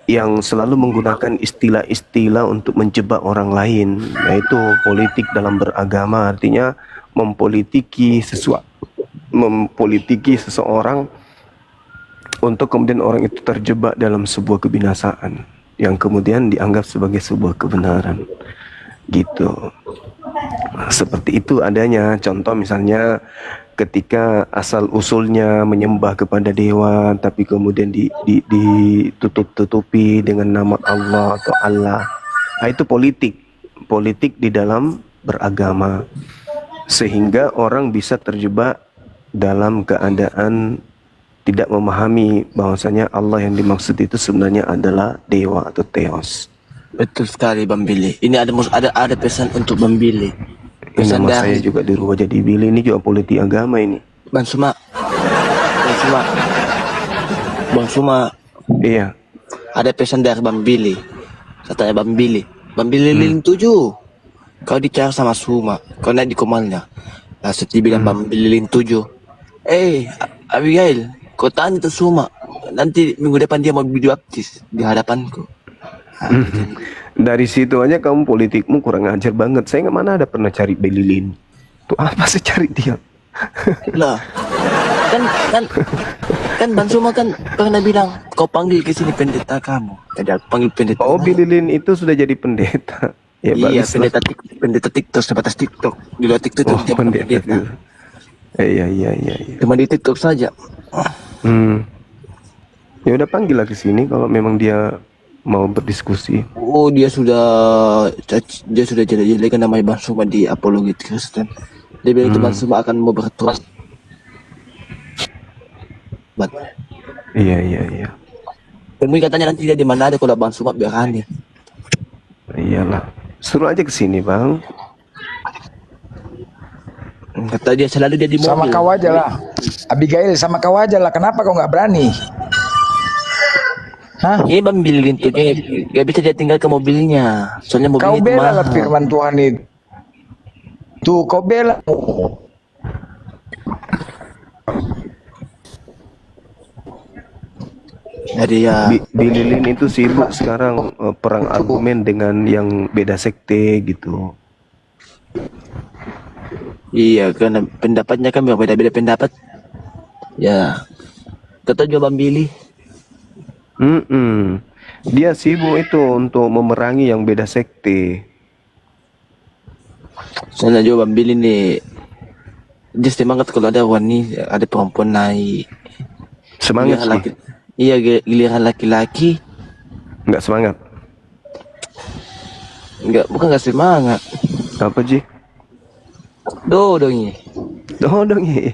yang selalu menggunakan istilah-istilah untuk menjebak orang lain, yaitu politik dalam beragama artinya mempolitiki seseorang untuk kemudian orang itu terjebak dalam sebuah kebinasaan yang kemudian dianggap sebagai sebuah kebenaran. gitu. Seperti itu adanya. Contoh misalnya ketika asal usulnya menyembah kepada dewa, tapi kemudian ditutup-tutupi dengan nama Allah atau Allah. Nah, itu politik di dalam beragama, sehingga orang bisa terjebak dalam keadaan tidak memahami bahwasanya Allah yang dimaksud itu sebenarnya adalah dewa atau theos. Betul sekali Bang Billy. Ini ada pesan untuk Bang Billy. Ini Pesan nama saya dari juga dirubah jadi Billy, ini juga politik agama ini. Bang Suma. Bang Suma. Bang Suma. Iya. Ada pesan dari Bang Billy. Saya tanya Bang Billy. Bang Billy lilin 7. Kau bicara sama Suma. Kau naik di komalnya. Langsung dibilang Bang Billy lilin 7. Abigail. Kau tanya itu Suma. Nanti minggu depan dia mau dibaptis di hadapanku. Dari situ aja kamu politikmu kurang ajar banget. Saya nggak mana ada pernah cari Belilin. Tuh apa sih cari dia? Lah, kan Bang Suma kan pernah bilang kau panggil ke sini pendeta kamu. Jadi aku panggil pendeta. Oh, Belilin itu sudah jadi pendeta. Ya, Iya, bagus lah. pendeta TikTok, sebatas TikTok. Di luar TikTok Oh, dia pendeta. pendeta. Iya. Cuma di TikTok saja. Ya udah panggil lah ke sini kalau memang dia mau berdiskusi. Oh, dia sudah jelek-jelekan namanya Bang Suma di apologi Kristen. Dia bilang itu Bang Suma akan mau bertobat. Iya. Temui katanya nanti dia di mana ada kalau Bang Suma berani. Iyalah. Suruh aja ke sini, Bang. Kata dia selalu dia di mobil. Sama kau aja lah. Abigail sama kau aja lah. Kenapa kau nggak berani? Hah? Ini Bang Billy itu gak bisa dia tinggal ke mobilnya. Soalnya mobilnya Kau itu bela lah mahal. firman Tuhan itu. Tuh kau bela. Jadi ya Bililin itu sibuk sekarang perang argumen dengan yang beda sekte gitu. iya karena pendapatnya kan berbeda-beda pendapat. Ya. Kata juga Bang Billy. Dia sibuk itu untuk memerangi yang beda sekte. Soalnya juga Bang Billy nih dia semangat kalau ada wanita, ada perempuan naik. Semangat Giliran sih. Iya, giliran laki-laki Nggak semangat. bukan nggak semangat. Apa Ji? Dodongnya. Dong iya.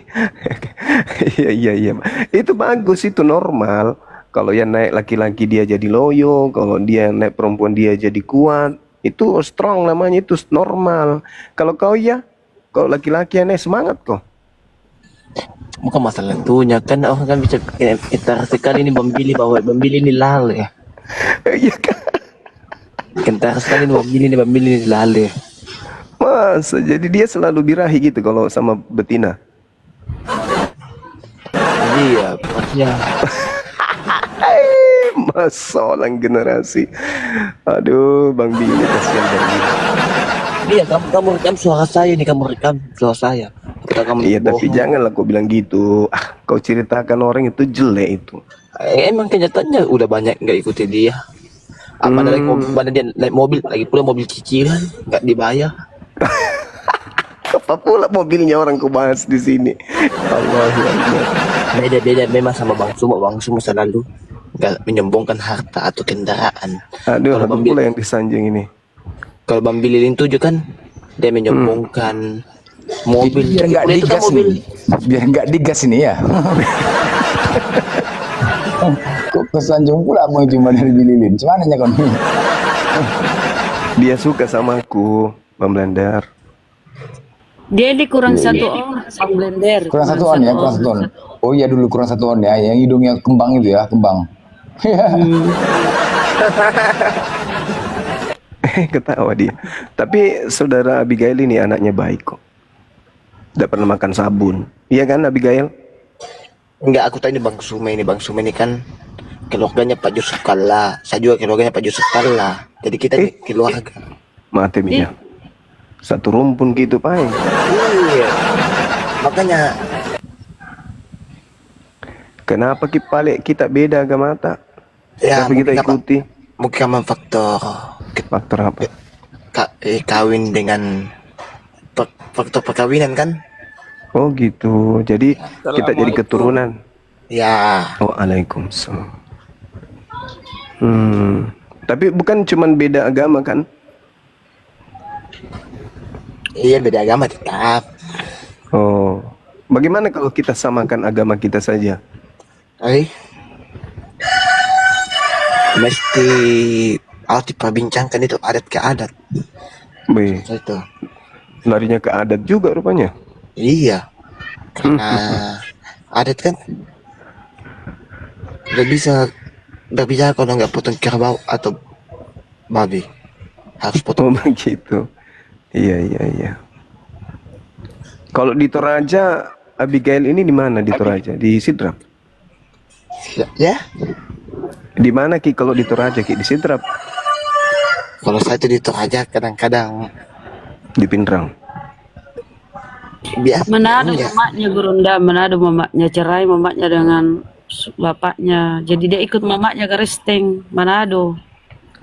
Itu bagus, itu normal. Kalau yang naik laki-laki dia jadi loyo, kalau dia naik perempuan dia jadi kuat. Itu strong namanya, itu normal. Kalau kau kalau laki-laki yang naik semangat kok. Bukan masalah itunya kan orang kan bisa kita sekali ini Bang Billy bahwa Bang Billy ini lale ya. Iya kan? Kentar sekali ini Bang Billy ini lale. Masa jadi dia selalu birahi gitu kalau sama betina. Iya, maksudnya Masalah generasi. Aduh, Bang Billy kasihan Bang Billy. iya kamu rekam suara saya nih, kamu rekam suara saya. Kita kamu Iya, tapi bohong. janganlah kau bilang gitu. Kau ceritakan orang itu jelek itu. Emang kenyataannya udah banyak nggak ikuti dia. Mana dia naik mobil, lagi pula mobil cicilan nggak dibayar. Apa pula mobilnya orang kau bahas di sini? Allahu Akbar. Beda-beda memang sama Bang Suma selalu nggak menyombongkan harta atau kendaraan. Aduh, Kalau apa Bang pula Billy, yang disanjung ini? kalau Bang Billy Lin 7 kan dia menyombongkan mobil. Biar nggak Udah itu kan digas mobil. nih. Biar nggak digas ini ya. Kok kesanjung pula mau cuma dari Bililin. Cumananya kau nih. Dia suka sama aku, Bang Blandar. Dia ini kurang satu on, Bang Blender. Kurang satu on ya, kurang satu on. Oh iya dulu kurang satu on ya, yang hidungnya kembang itu ya, kembang. Ketawa dia. Tapi saudara Abigail ini anaknya baik kok. Tidak pernah makan sabun. Iya kan Abigail? Enggak, aku tanya Bang Suma ini kan keluarganya Pak Yusuf Kalla. Saya juga keluarganya Pak Yusuf Kalla. Jadi kita nih keluarga. Mati Mia. Satu rumpun gitu, Pak. Iya. Makanya kenapa kita beda agama tak? ya Kenapa kita ikuti? mungkin faktor Faktor apa? kawin dengan faktor perkawinan kan? Oh gitu. Jadi kita jadi keturunan. Ya, Waalaikumsalam. Tapi bukan cuman beda agama kan? iya beda agama tetap. Oh. Bagaimana kalau kita samakan agama kita saja? Mesti harus diperbincangkan itu adat ke adat. Wih, Itu. larinya ke adat juga rupanya. Iya. Karena adat kan nggak bisa berbicara kalau nggak potong kerbau atau babi. Harus Oh potong. begitu. Iya. Kalau di Toraja, Abigail ini di mana di Toraja? Di Sidrap. Ya, Di mana Ki kalau di Toraja Ki? Di Sidrap, kalau saya itu di Toraja kadang-kadang di Pindrang. biasa. Manado Ya. mamaknya berunda, Manado mamaknya cerai mamaknya dengan bapaknya. Jadi dia ikut mamaknya ke Resteng, Manado.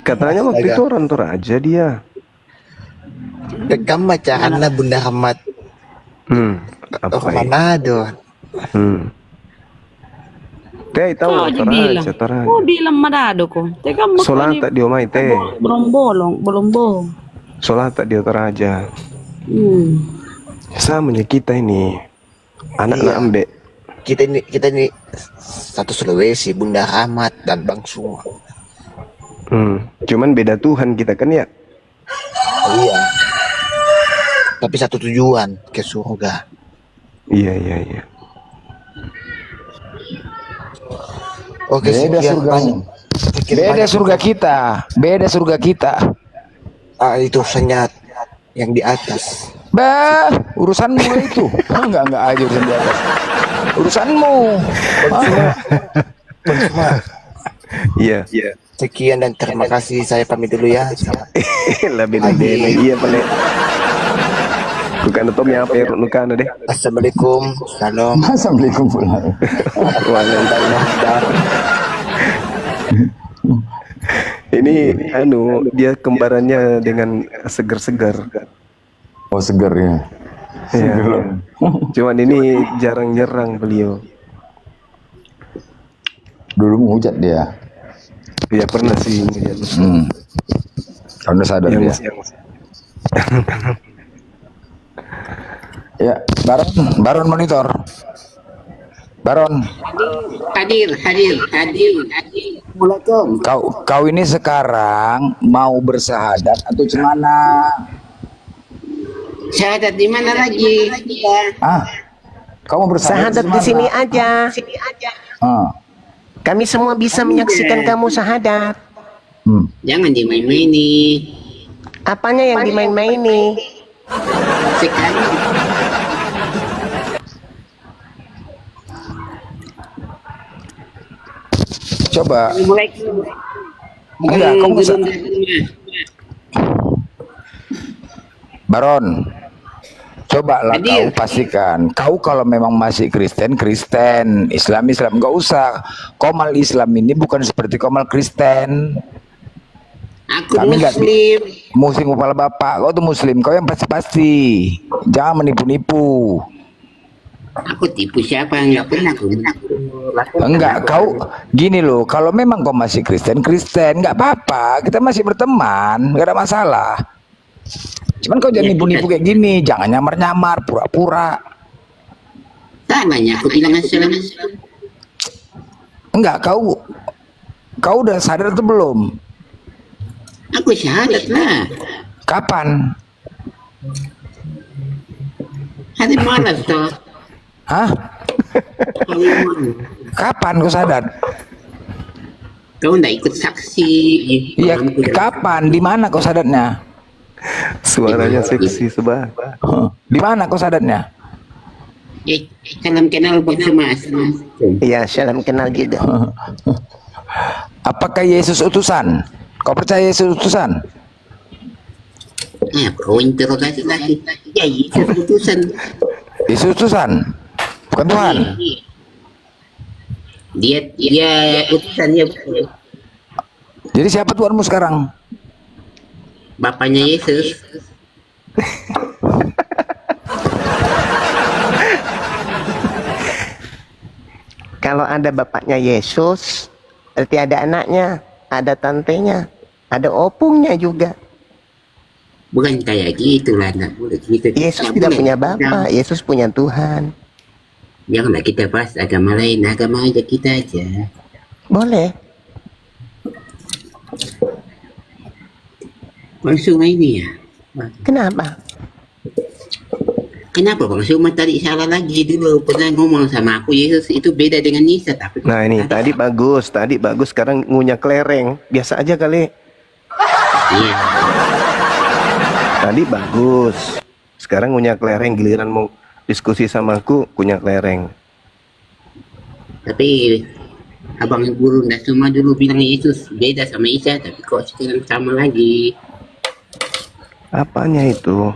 Katanya waktu itu orang Toraja dia. Rekam pacaran Bunda Ahmad Apa ya? Manado. Teh tahu Kau aja bilang, Toraja. kau bilang Manado kok. Teka mo Solat tak dia mai teh. belum bolong. Solat tak dia Toraja. Samanya kita ini anak-anak Iya. ambek. Kita ini satu Sulawesi, Bunda Ahmad dan Bang Suma. Cuman beda Tuhan kita kan ya. Iya. Tapi satu tujuan ke surga. Iya. Oke, Beda sekian surganya. sekian Beda banyak. surga kita. Beda surga kita. Itu senyat yang di atas. Bah, urusanmu itu. Enggak aja urusan di atas. Urusanmu. Iya. Sekian dan terima kasih. Saya pamit dulu ya. Lebih iya boleh. Bukan Tom apa ya nukana deh. Assalamualaikum. Salam. Assalamualaikum pula. Waalaikumsalam. Ini dia kembarannya dengan segar-segar. Oh segar ya. Iya. Cuman ini jarang nyerang beliau. Dulu menghujat dia. Ya pernah sih. Kamu udah sadar dia. Ya, Baron monitor. Baron. Hadir. Assalamualaikum. Kau ini sekarang mau bersahadat atau gimana? Syahadat di mana lagi? Kau mau bersahadat Sahadat di sini aja. Kami semua bisa menyaksikan kamu sahadat. Jangan dimain-maini. Apanya yang dimain-maini? Sekali. Coba. Assalamualaikum. Enggak, kamu bisa. Baron, cobalah kau pastikan. Kau kalau memang masih Kristen, Islam, nggak usah. Komal Islam ini bukan seperti komal Kristen. Aku Kami nggak Muslim. Muslim kepala bapak. Kau tuh Muslim. Kau yang pasti. Jangan menipu-nipu. Aku tipu siapa? Enggak pernah aku. Enggak, kau gini loh. Kalau memang kau masih Kristen, nggak apa-apa. Kita masih berteman, nggak ada masalah. Cuman kau jangan nipu-nipu kayak gini. Jangan nyamar-nyamar, pura-pura. Tananya aku bilang assalamualaikum. Enggak, kau udah sadar atau belum? Aku syahadat lah. Kapan? Hari mana toh? Hah? Hari mana? Kapan kau sadar? Kau nggak ikut saksi. Iya, kapan? Di mana kau sadarnya? Suaranya seksi sebab. Di mana kau sadarnya? Salam kenal buat semua. Assalamualaikum. Iya, salam kenal juga. Apakah Yesus utusan? Kau percaya Yesus utusan? Kau interogasi lagi. Ya, Yesus utusan. Yesus utusan? Bukan Tuhan? Dia utusan ya. Jadi siapa Tuhanmu sekarang? bapaknya Yesus. Kalau ada bapaknya Yesus, berarti ada anaknya, ada tantenya, ada opungnya juga. Bukan kayak gitu lah, nggak boleh gitu. Yesus Nggak tidak boleh. punya bapak, Yesus punya Tuhan. Janganlah kita bahas agama lain, agama aja kita aja. Boleh. Bang Suma ini ya. Kenapa? Kenapa Bang Suma tadi salah lagi dulu pernah ngomong sama aku Yesus itu beda dengan Isa tapi Nah ini tadi bagus, sekarang ngunyah kelereng. Biasa aja kali. iya. Tadi bagus. Sekarang ngunyah kelereng, giliran mau diskusi sama aku, kunyah kelereng. Tapi Abang Guru Nasuma dulu bilang Yesus beda sama Isa tapi kok sekarang sama lagi. Apanya itu?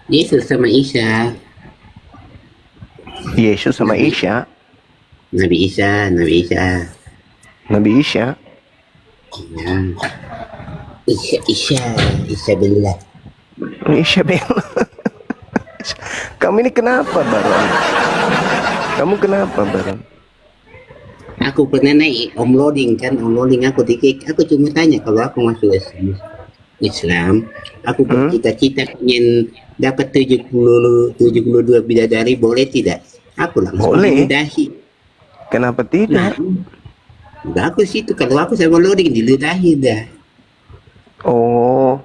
Yesus sama Isa. Yesus sama Isya. Nabi Isa. Nabi Isya. Ya. Isa billah. Isya Bella. Kamu ini kenapa, Baron? Kamu kenapa, Baron? Aku pernah naik omloading aku dikit. Aku cuma tanya kalau aku masuk Islam, aku bercita-cita ingin dapat 72 bidadari, boleh tidak? Aku langsung Boleh. diludahi. Kenapa tidak? Udah aku situ, kalau aku sama loading diludahi dah. Oh,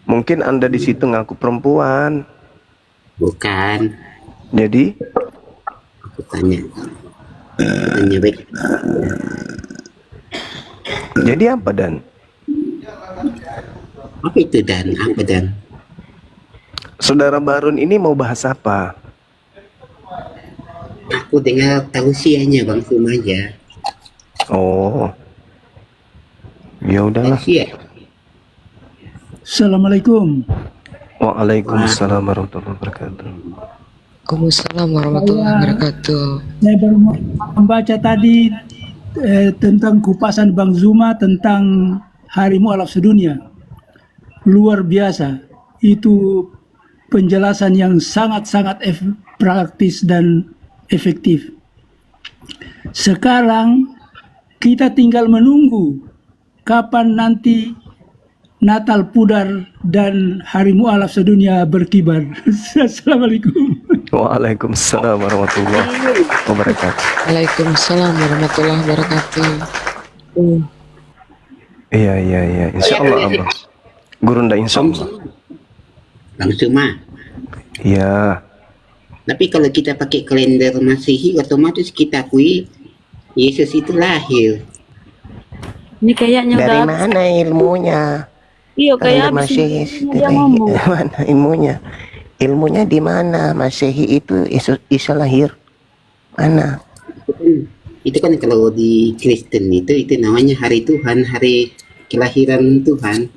mungkin Anda di situ ngaku perempuan. Bukan, Jadi, aku tanya baik. jadi apa Dan? Apa itu dan? Apa dan? Saudara Barun ini mau bahas apa? Aku dengar tausiahnya Bang Suma aja. Oh, ya udahlah. Tausiah. Assalamualaikum. Waalaikumsalam warahmatullahi wabarakatuh. Waalaikumsalam warahmatullahi wabarakatuh. Saya baru membaca tadi tentang kupasan Bang Zuma tentang Hari Mu'alaf Sedunia. Luar biasa. Itu penjelasan yang sangat-sangat praktis dan efektif. Sekarang kita tinggal menunggu kapan nanti Natal pudar dan Hari Mu'alaf Sedunia berkibar. Assalamualaikum. Waalaikumsalam warahmatullahi wabarakatuh. Waalaikumsalam warahmatullahi wabarakatuh. Iya. Insya Allah, Abang. Gurunda insya Allah. Bang Suma. Iya. Tapi kalau kita pakai kalender Masehi, otomatis kita akui Yesus itu lahir. Ini kayaknya Dari udah mana ilmunya? iya kayak Kalender habis Masehi ini dia ngomong. mana ilmunya? Ilmunya di mana? Masehi itu Isa lahir. Mana? Itu kan kalau di Kristen itu namanya hari Tuhan, hari kelahiran Tuhan.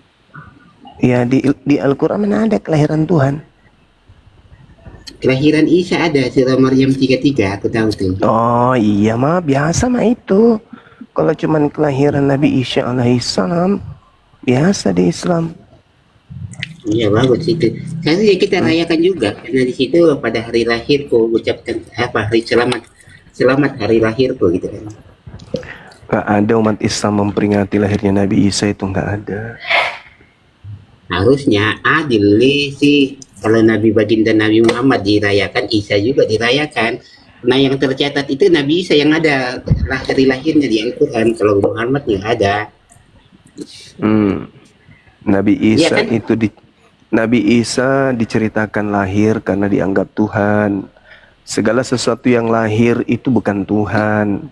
Ya di Al-Quran mana ada kelahiran Tuhan? Kelahiran Isa ada, surah Maryam 33, aku tahu tuh. Oh iya mah biasa mah itu. Kalau cuman kelahiran Nabi Isa alaihissalam biasa di Islam. Iya bagus itu. Seharusnya kita rayakan juga karena di situ pada hari lahirku ucapkan hari selamat hari lahirku gitu kan. Gak ada umat Islam memperingati lahirnya Nabi Isa, itu gak ada. Harusnya adil sih, kalau Nabi Baginda Nabi Muhammad dirayakan, Isa juga dirayakan. Nah yang tercatat itu Nabi Isa yang ada hari lahirnya di Al-Quran, kalau Muhammad nggak ada. Nabi Iya Isa kan? Nabi Isa diceritakan lahir karena dianggap Tuhan. Segala sesuatu yang lahir itu bukan Tuhan.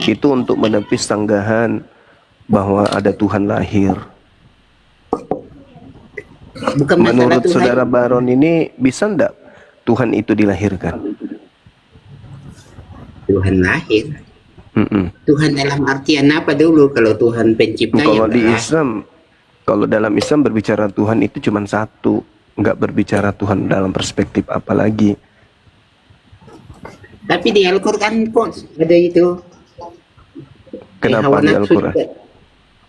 Itu untuk menepis sanggahan bahwa ada Tuhan lahir. Bukan masalah Menurut Tuhan. saudara Baron ini bisa ndak Tuhan itu dilahirkan? Tuhan lahir. Tuhan dalam artian apa dulu kalau Tuhan pencipta Kalau yang di Islam, kalau dalam Islam berbicara Tuhan itu cuma satu, nggak berbicara Tuhan dalam perspektif apa lagi. Tapi di Al-Quran kok ada itu. Kenapa Hawa di nafsu Al-Quran? juga.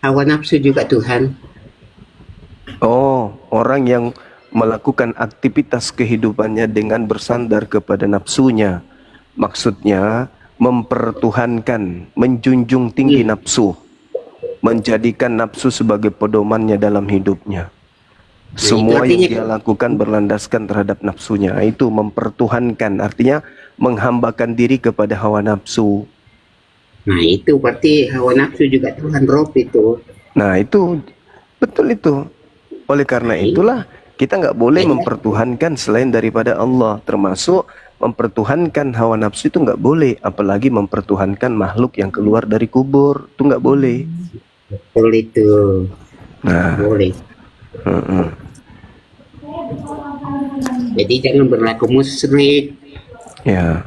hawa nafsu juga Tuhan. Oh, orang yang melakukan aktivitas kehidupannya dengan bersandar kepada nafsunya. Maksudnya mempertuhankan, menjunjung tinggi nafsu, menjadikan nafsu sebagai pedomannya dalam hidupnya. Semua yang dia lakukan berlandaskan terhadap nafsunya. Itu mempertuhankan, artinya menghambakan diri kepada hawa nafsu. Nah itu berarti hawa nafsu juga Tuhan Rob itu. Nah itu betul itu. Oleh karena itulah kita nggak boleh mempertuhankan selain daripada Allah, termasuk mempertuhankan hawa nafsu itu nggak boleh, apalagi mempertuhankan makhluk yang keluar dari kubur, itu nggak boleh. Betul itu. Nah, boleh. Jadi jangan berlaku musyrik. Ya.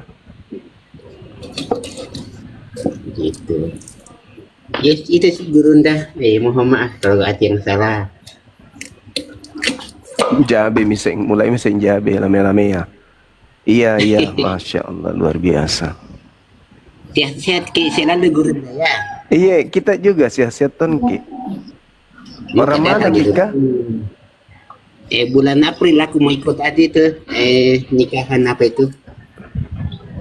Gitu. Yes, itu sih Gurunda. Mohon maaf kalau ada yang salah. Jabe mulai miseng jabe lame-lame ya. Iya iya, masya Allah luar biasa. Sehat-sehat Ki, selalu Gurunda ya. Iya kita juga sehat-sehat ton Ki. Orang mana Kika? Bulan April aku mau ikut tadi tuh nikahan apa itu?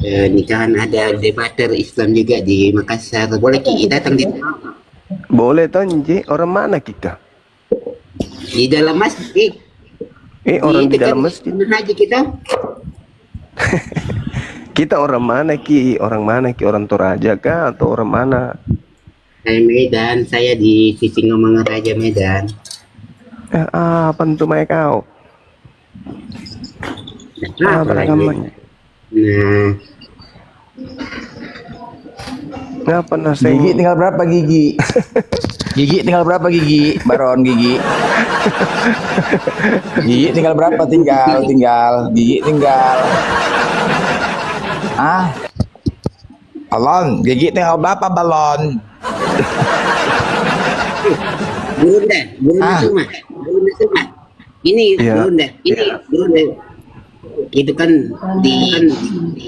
Nikahan ada debater Islam juga di Makassar. Boleh Ki datang di sana? Boleh ton Ji. Orang mana Kika? Di dalam masjid. Orang di dalam masjid. Haji kita. Kita orang mana Ki? Orang mana Ki? Orang Toraja kah atau orang mana? Saya Medan, saya di Sisingamangaraja Medan. Apa tuh mai kau? Apa namanya? Nah. Ngapa nasi? Gigi tinggal berapa Gigi? Gigi tinggal berapa Gigi? Baron Gigi. Gigi tinggal berapa? Tinggal. Gigi tinggal. Balon. Gigi tinggal berapa balon? Gurunda semua. Ini Gurunda. Gurunda. Itu kan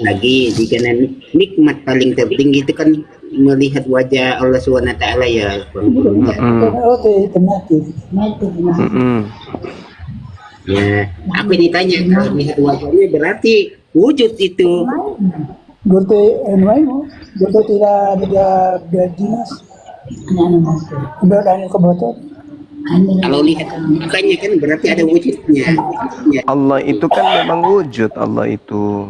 lagi di kanan nikmat paling tertinggi itu kan melihat wajah Allah SWT ya. Ya, aku ini tanya kalau melihat wajahnya berarti wujud itu. Gurte tidak berdinas. Berani ke botol. Kalau lihat mukanya kan berarti ada wujudnya. Allah itu kan memang wujud. Allah itu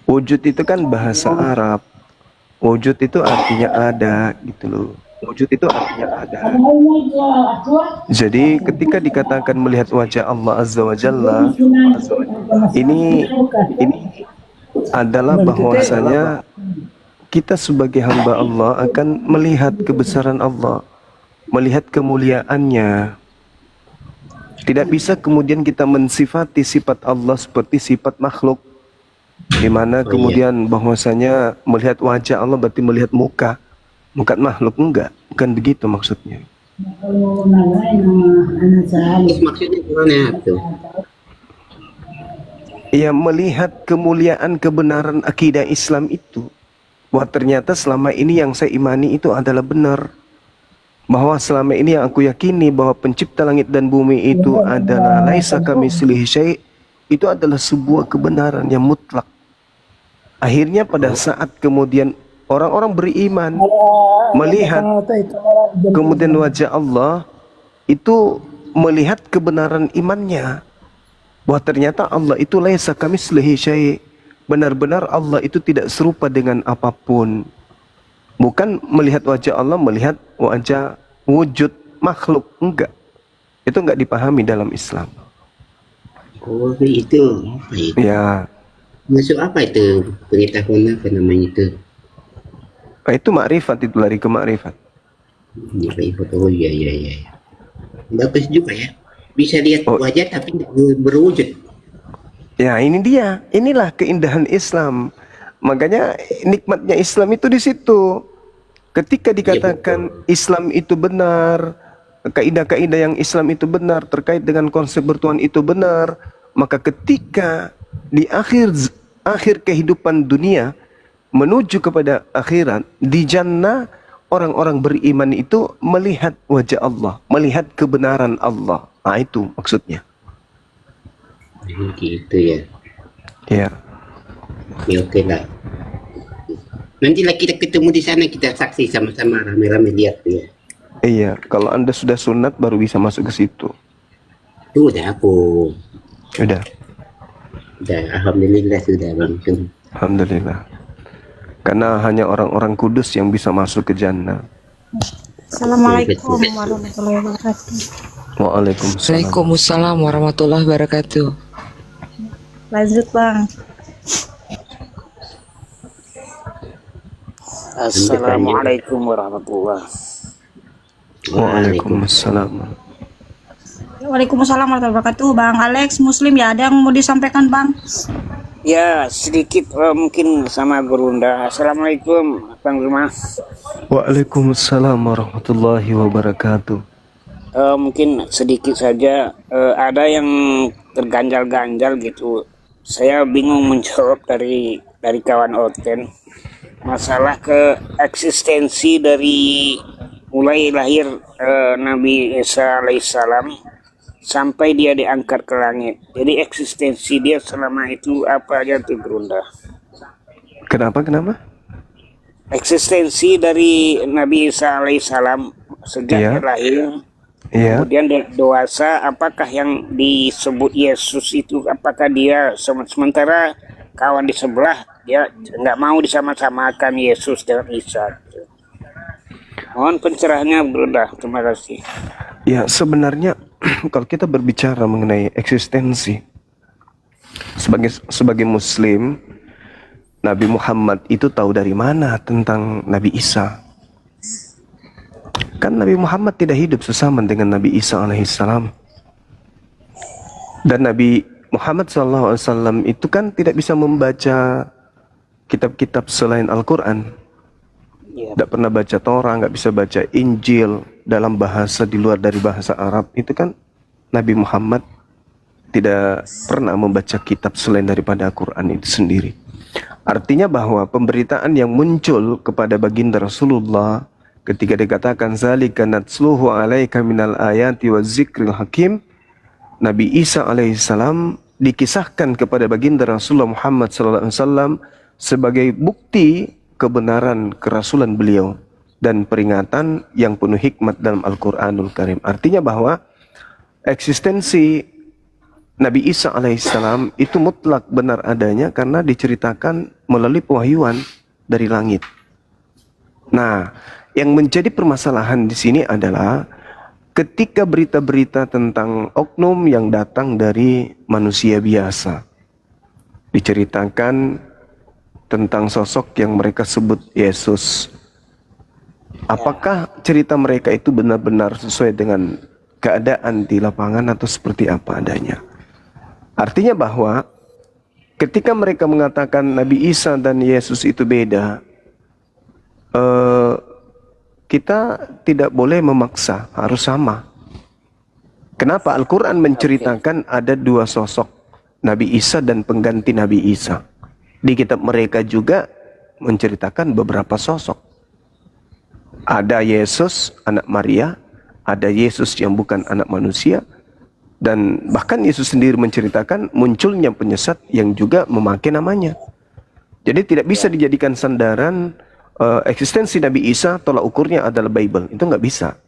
wujud itu kan bahasa Arab. Wujud itu artinya ada gitu loh. Wujud itu artinya ada. Jadi ketika dikatakan melihat wajah Allah Azza wa Jalla, ini adalah bahwasanya kita sebagai hamba Allah akan melihat kebesaran Allah, melihat kemuliaannya. Tidak bisa kemudian kita mensifati sifat Allah seperti sifat makhluk, di mana kemudian bahwasanya melihat wajah Allah berarti melihat muka makhluk. Enggak, bukan begitu maksudnya. Maksudnya gimana tuh? Ya, melihat kemuliaan kebenaran akidah Islam itu, wah ternyata selama ini yang saya imani itu adalah benar. Bahwa selama ini yang aku yakini bahwa pencipta langit dan bumi itu adalah laisa kamitslihi syai', itu adalah sebuah kebenaran yang mutlak. Akhirnya pada saat kemudian orang-orang beriman melihat kemudian wajah Allah, itu melihat kebenaran imannya, bahwa ternyata Allah itu laisa kamitslihi syai'. Benar-benar Allah itu tidak serupa dengan apapun. Bukan melihat wajah Allah, melihat wajah wujud makhluk. Enggak. Itu enggak dipahami dalam Islam. Oh itu. Ya. Masuk apa itu pengetahuan apa namanya itu? Itu makrifat, itu lari ke makrifat. Oh iya. Bagus juga ya. Bisa lihat wajah tapi berwujud. Ya ini dia, inilah keindahan Islam. Makanya nikmatnya Islam itu di situ. Ketika dikatakan Islam itu benar, kaidah-kaidah yang Islam itu benar, terkait dengan konsep bertuhan itu benar, maka ketika di akhir kehidupan dunia menuju kepada akhirat, di jannah orang-orang beriman itu melihat wajah Allah, melihat kebenaran Allah. Nah, itu maksudnya. Gitu ya. Ya. Oke lah. Nantilah kita ketemu di sana, kita saksi sama-sama rame-rame lihat ya. Iya, kalau Anda sudah sunat baru bisa masuk ke situ. Udah aku. Udah. Alhamdulillah sudah Bang. Alhamdulillah. Karena hanya orang-orang kudus yang bisa masuk ke jannah. Assalamualaikum warahmatullahi wabarakatuh. Waalaikumsalam. Waalaikumsalam warahmatullahi wabarakatuh. Lanjut Bang. Assalamualaikum warahmatullahi wabarakatuh. Waalaikumsalam. Waalaikumsalam warahmatullahi wabarakatuh. Bang Alex Muslim ya, ada yang mau disampaikan Bang? Ya sedikit mungkin sama Gurunda. Assalamualaikum Bang Zuma. Waalaikumsalam warahmatullahi wabarakatuh. Mungkin sedikit saja, ada yang terganjal-ganjal gitu. Saya bingung menjawab dari kawan Oten. Masalah ke eksistensi dari mulai lahir Nabi Isa alaihissalam sampai dia diangkat ke langit. Jadi eksistensi dia selama itu apa aja tuh Gerunda? Kenapa? Eksistensi dari Nabi Isa alaihissalam sejak dia lahir, kemudian dia dewasa, apakah yang disebut Yesus itu, apakah dia sementara kawan di sebelah dia nggak mau disama-samakan Yesus dengan Isa. Mohon pencerahannya Gerunda. Terima kasih. Ya, sebenarnya kalau kita berbicara mengenai eksistensi sebagai Muslim, Nabi Muhammad itu tahu dari mana tentang Nabi Isa? Kan Nabi Muhammad tidak hidup sesama dengan Nabi Isa alaihissalam. Dan Nabi Muhammad SAW itu kan tidak bisa membaca kitab-kitab selain Al-Quran. Tidak pernah baca Torah, nggak bisa baca Injil dalam bahasa di luar dari bahasa Arab. Itu kan Nabi Muhammad tidak pernah membaca kitab selain daripada Al-Quran itu sendiri. Artinya bahwa pemberitaan yang muncul kepada baginda Rasulullah ketika dikatakan zalika natsluhu alaika minal ayati wa zikril hakim, Nabi Isa alaihissalam dikisahkan kepada baginda Rasulullah Muhammad SAW sebagai bukti kebenaran kerasulan beliau dan peringatan yang penuh hikmat dalam Al-Quranul Karim. Artinya bahwa eksistensi Nabi Isa alaihissalam itu mutlak benar adanya karena diceritakan melalui pewahyuan dari langit. Nah, yang menjadi permasalahan di sini adalah ketika berita-berita tentang oknum yang datang dari manusia biasa diceritakan tentang sosok yang mereka sebut Yesus. Apakah cerita mereka itu benar-benar sesuai dengan keadaan di lapangan atau seperti apa adanya? Artinya bahwa ketika mereka mengatakan Nabi Isa dan Yesus itu beda, kita tidak boleh memaksa, harus sama. Kenapa? Al-Quran menceritakan ada dua sosok, Nabi Isa dan pengganti Nabi Isa. Di kitab mereka juga menceritakan beberapa sosok. Ada Yesus, anak Maria, ada Yesus yang bukan anak manusia, dan bahkan Yesus sendiri menceritakan munculnya penyesat yang juga memakai namanya. Jadi tidak bisa dijadikan sandaran eksistensi Nabi Isa, tolak ukurnya adalah Bible. Itu nggak bisa.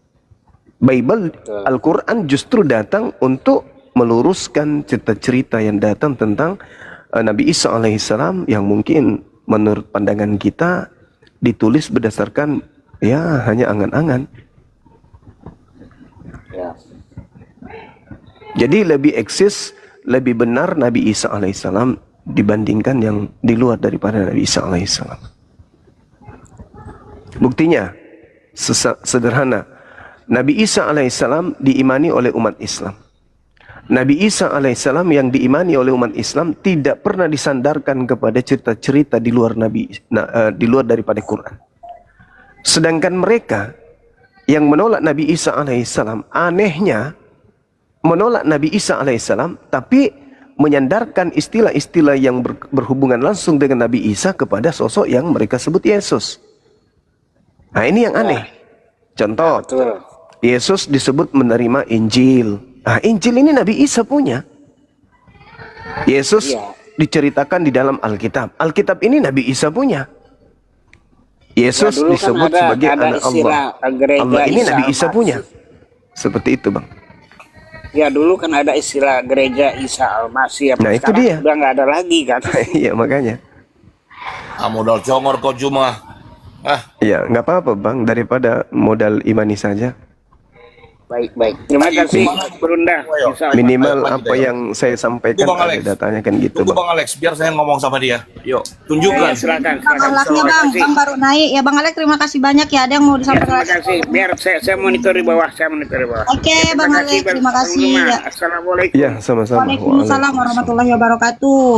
Bible, Al-Quran justru datang untuk meluruskan cerita-cerita yang datang tentang Nabi Isa alaihissalam yang mungkin menurut pandangan kita ditulis berdasarkan ya hanya angan-angan. Jadi lebih eksis, lebih benar Nabi Isa alaihissalam dibandingkan yang di luar daripada Nabi Isa alaihissalam. Buktinya sederhana, Nabi Isa alaihissalam diimani oleh umat Islam. Nabi Isa alaihissalam yang diimani oleh umat Islam tidak pernah disandarkan kepada cerita-cerita di luar di luar daripada Quran. Sedangkan mereka yang menolak Nabi Isa alaihissalam, anehnya menolak Nabi Isa alaihissalam, tapi menyandarkan istilah-istilah yang berhubungan langsung dengan Nabi Isa kepada sosok yang mereka sebut Yesus. Nah, ini yang aneh. Contoh, Betul. Yesus disebut menerima Injil. Nah, Injil ini Nabi Isa punya. Yesus Iya. diceritakan di dalam Alkitab. Alkitab ini Nabi Isa punya. Yesus dulu kan disebut ada- sebagai ada anak Allah. istilah gereja Allah ini Isa Nabi Isa Al-Masih. punya. Seperti itu, Bang. Ya dulu kan ada istilah gereja Isa Al-Masih. Nah, itu Sekarang dia. udah nggak ada lagi kan. Iya, makanya. Modal congor kau cuma. Ya, nggak apa-apa, Bang. Daripada modal imani saja. Baik, baik. Terima kasih, Brunda. Insya Allah. Minimal Baik, apa yang saya sampaikan Itu Bang ada Alex. datanya kan gitu, Tunggu Bang. Bang Alex, biar saya ngomong sama dia. Yuk, tunjukkan. Silakan. Bang, akhlaknya bang, bang baru naik ya bang Alek, terima kasih banyak ya. Ada yang mau Ya, disampaikan terima lagi? kasih. Biar saya monitor di bawah. Saya monitor di bawah. Oke, Bang Alek, terima kasih. Ya. Assalamualaikum. Iya, sama-sama. Waalaikumsalam warahmatullahi wabarakatuh.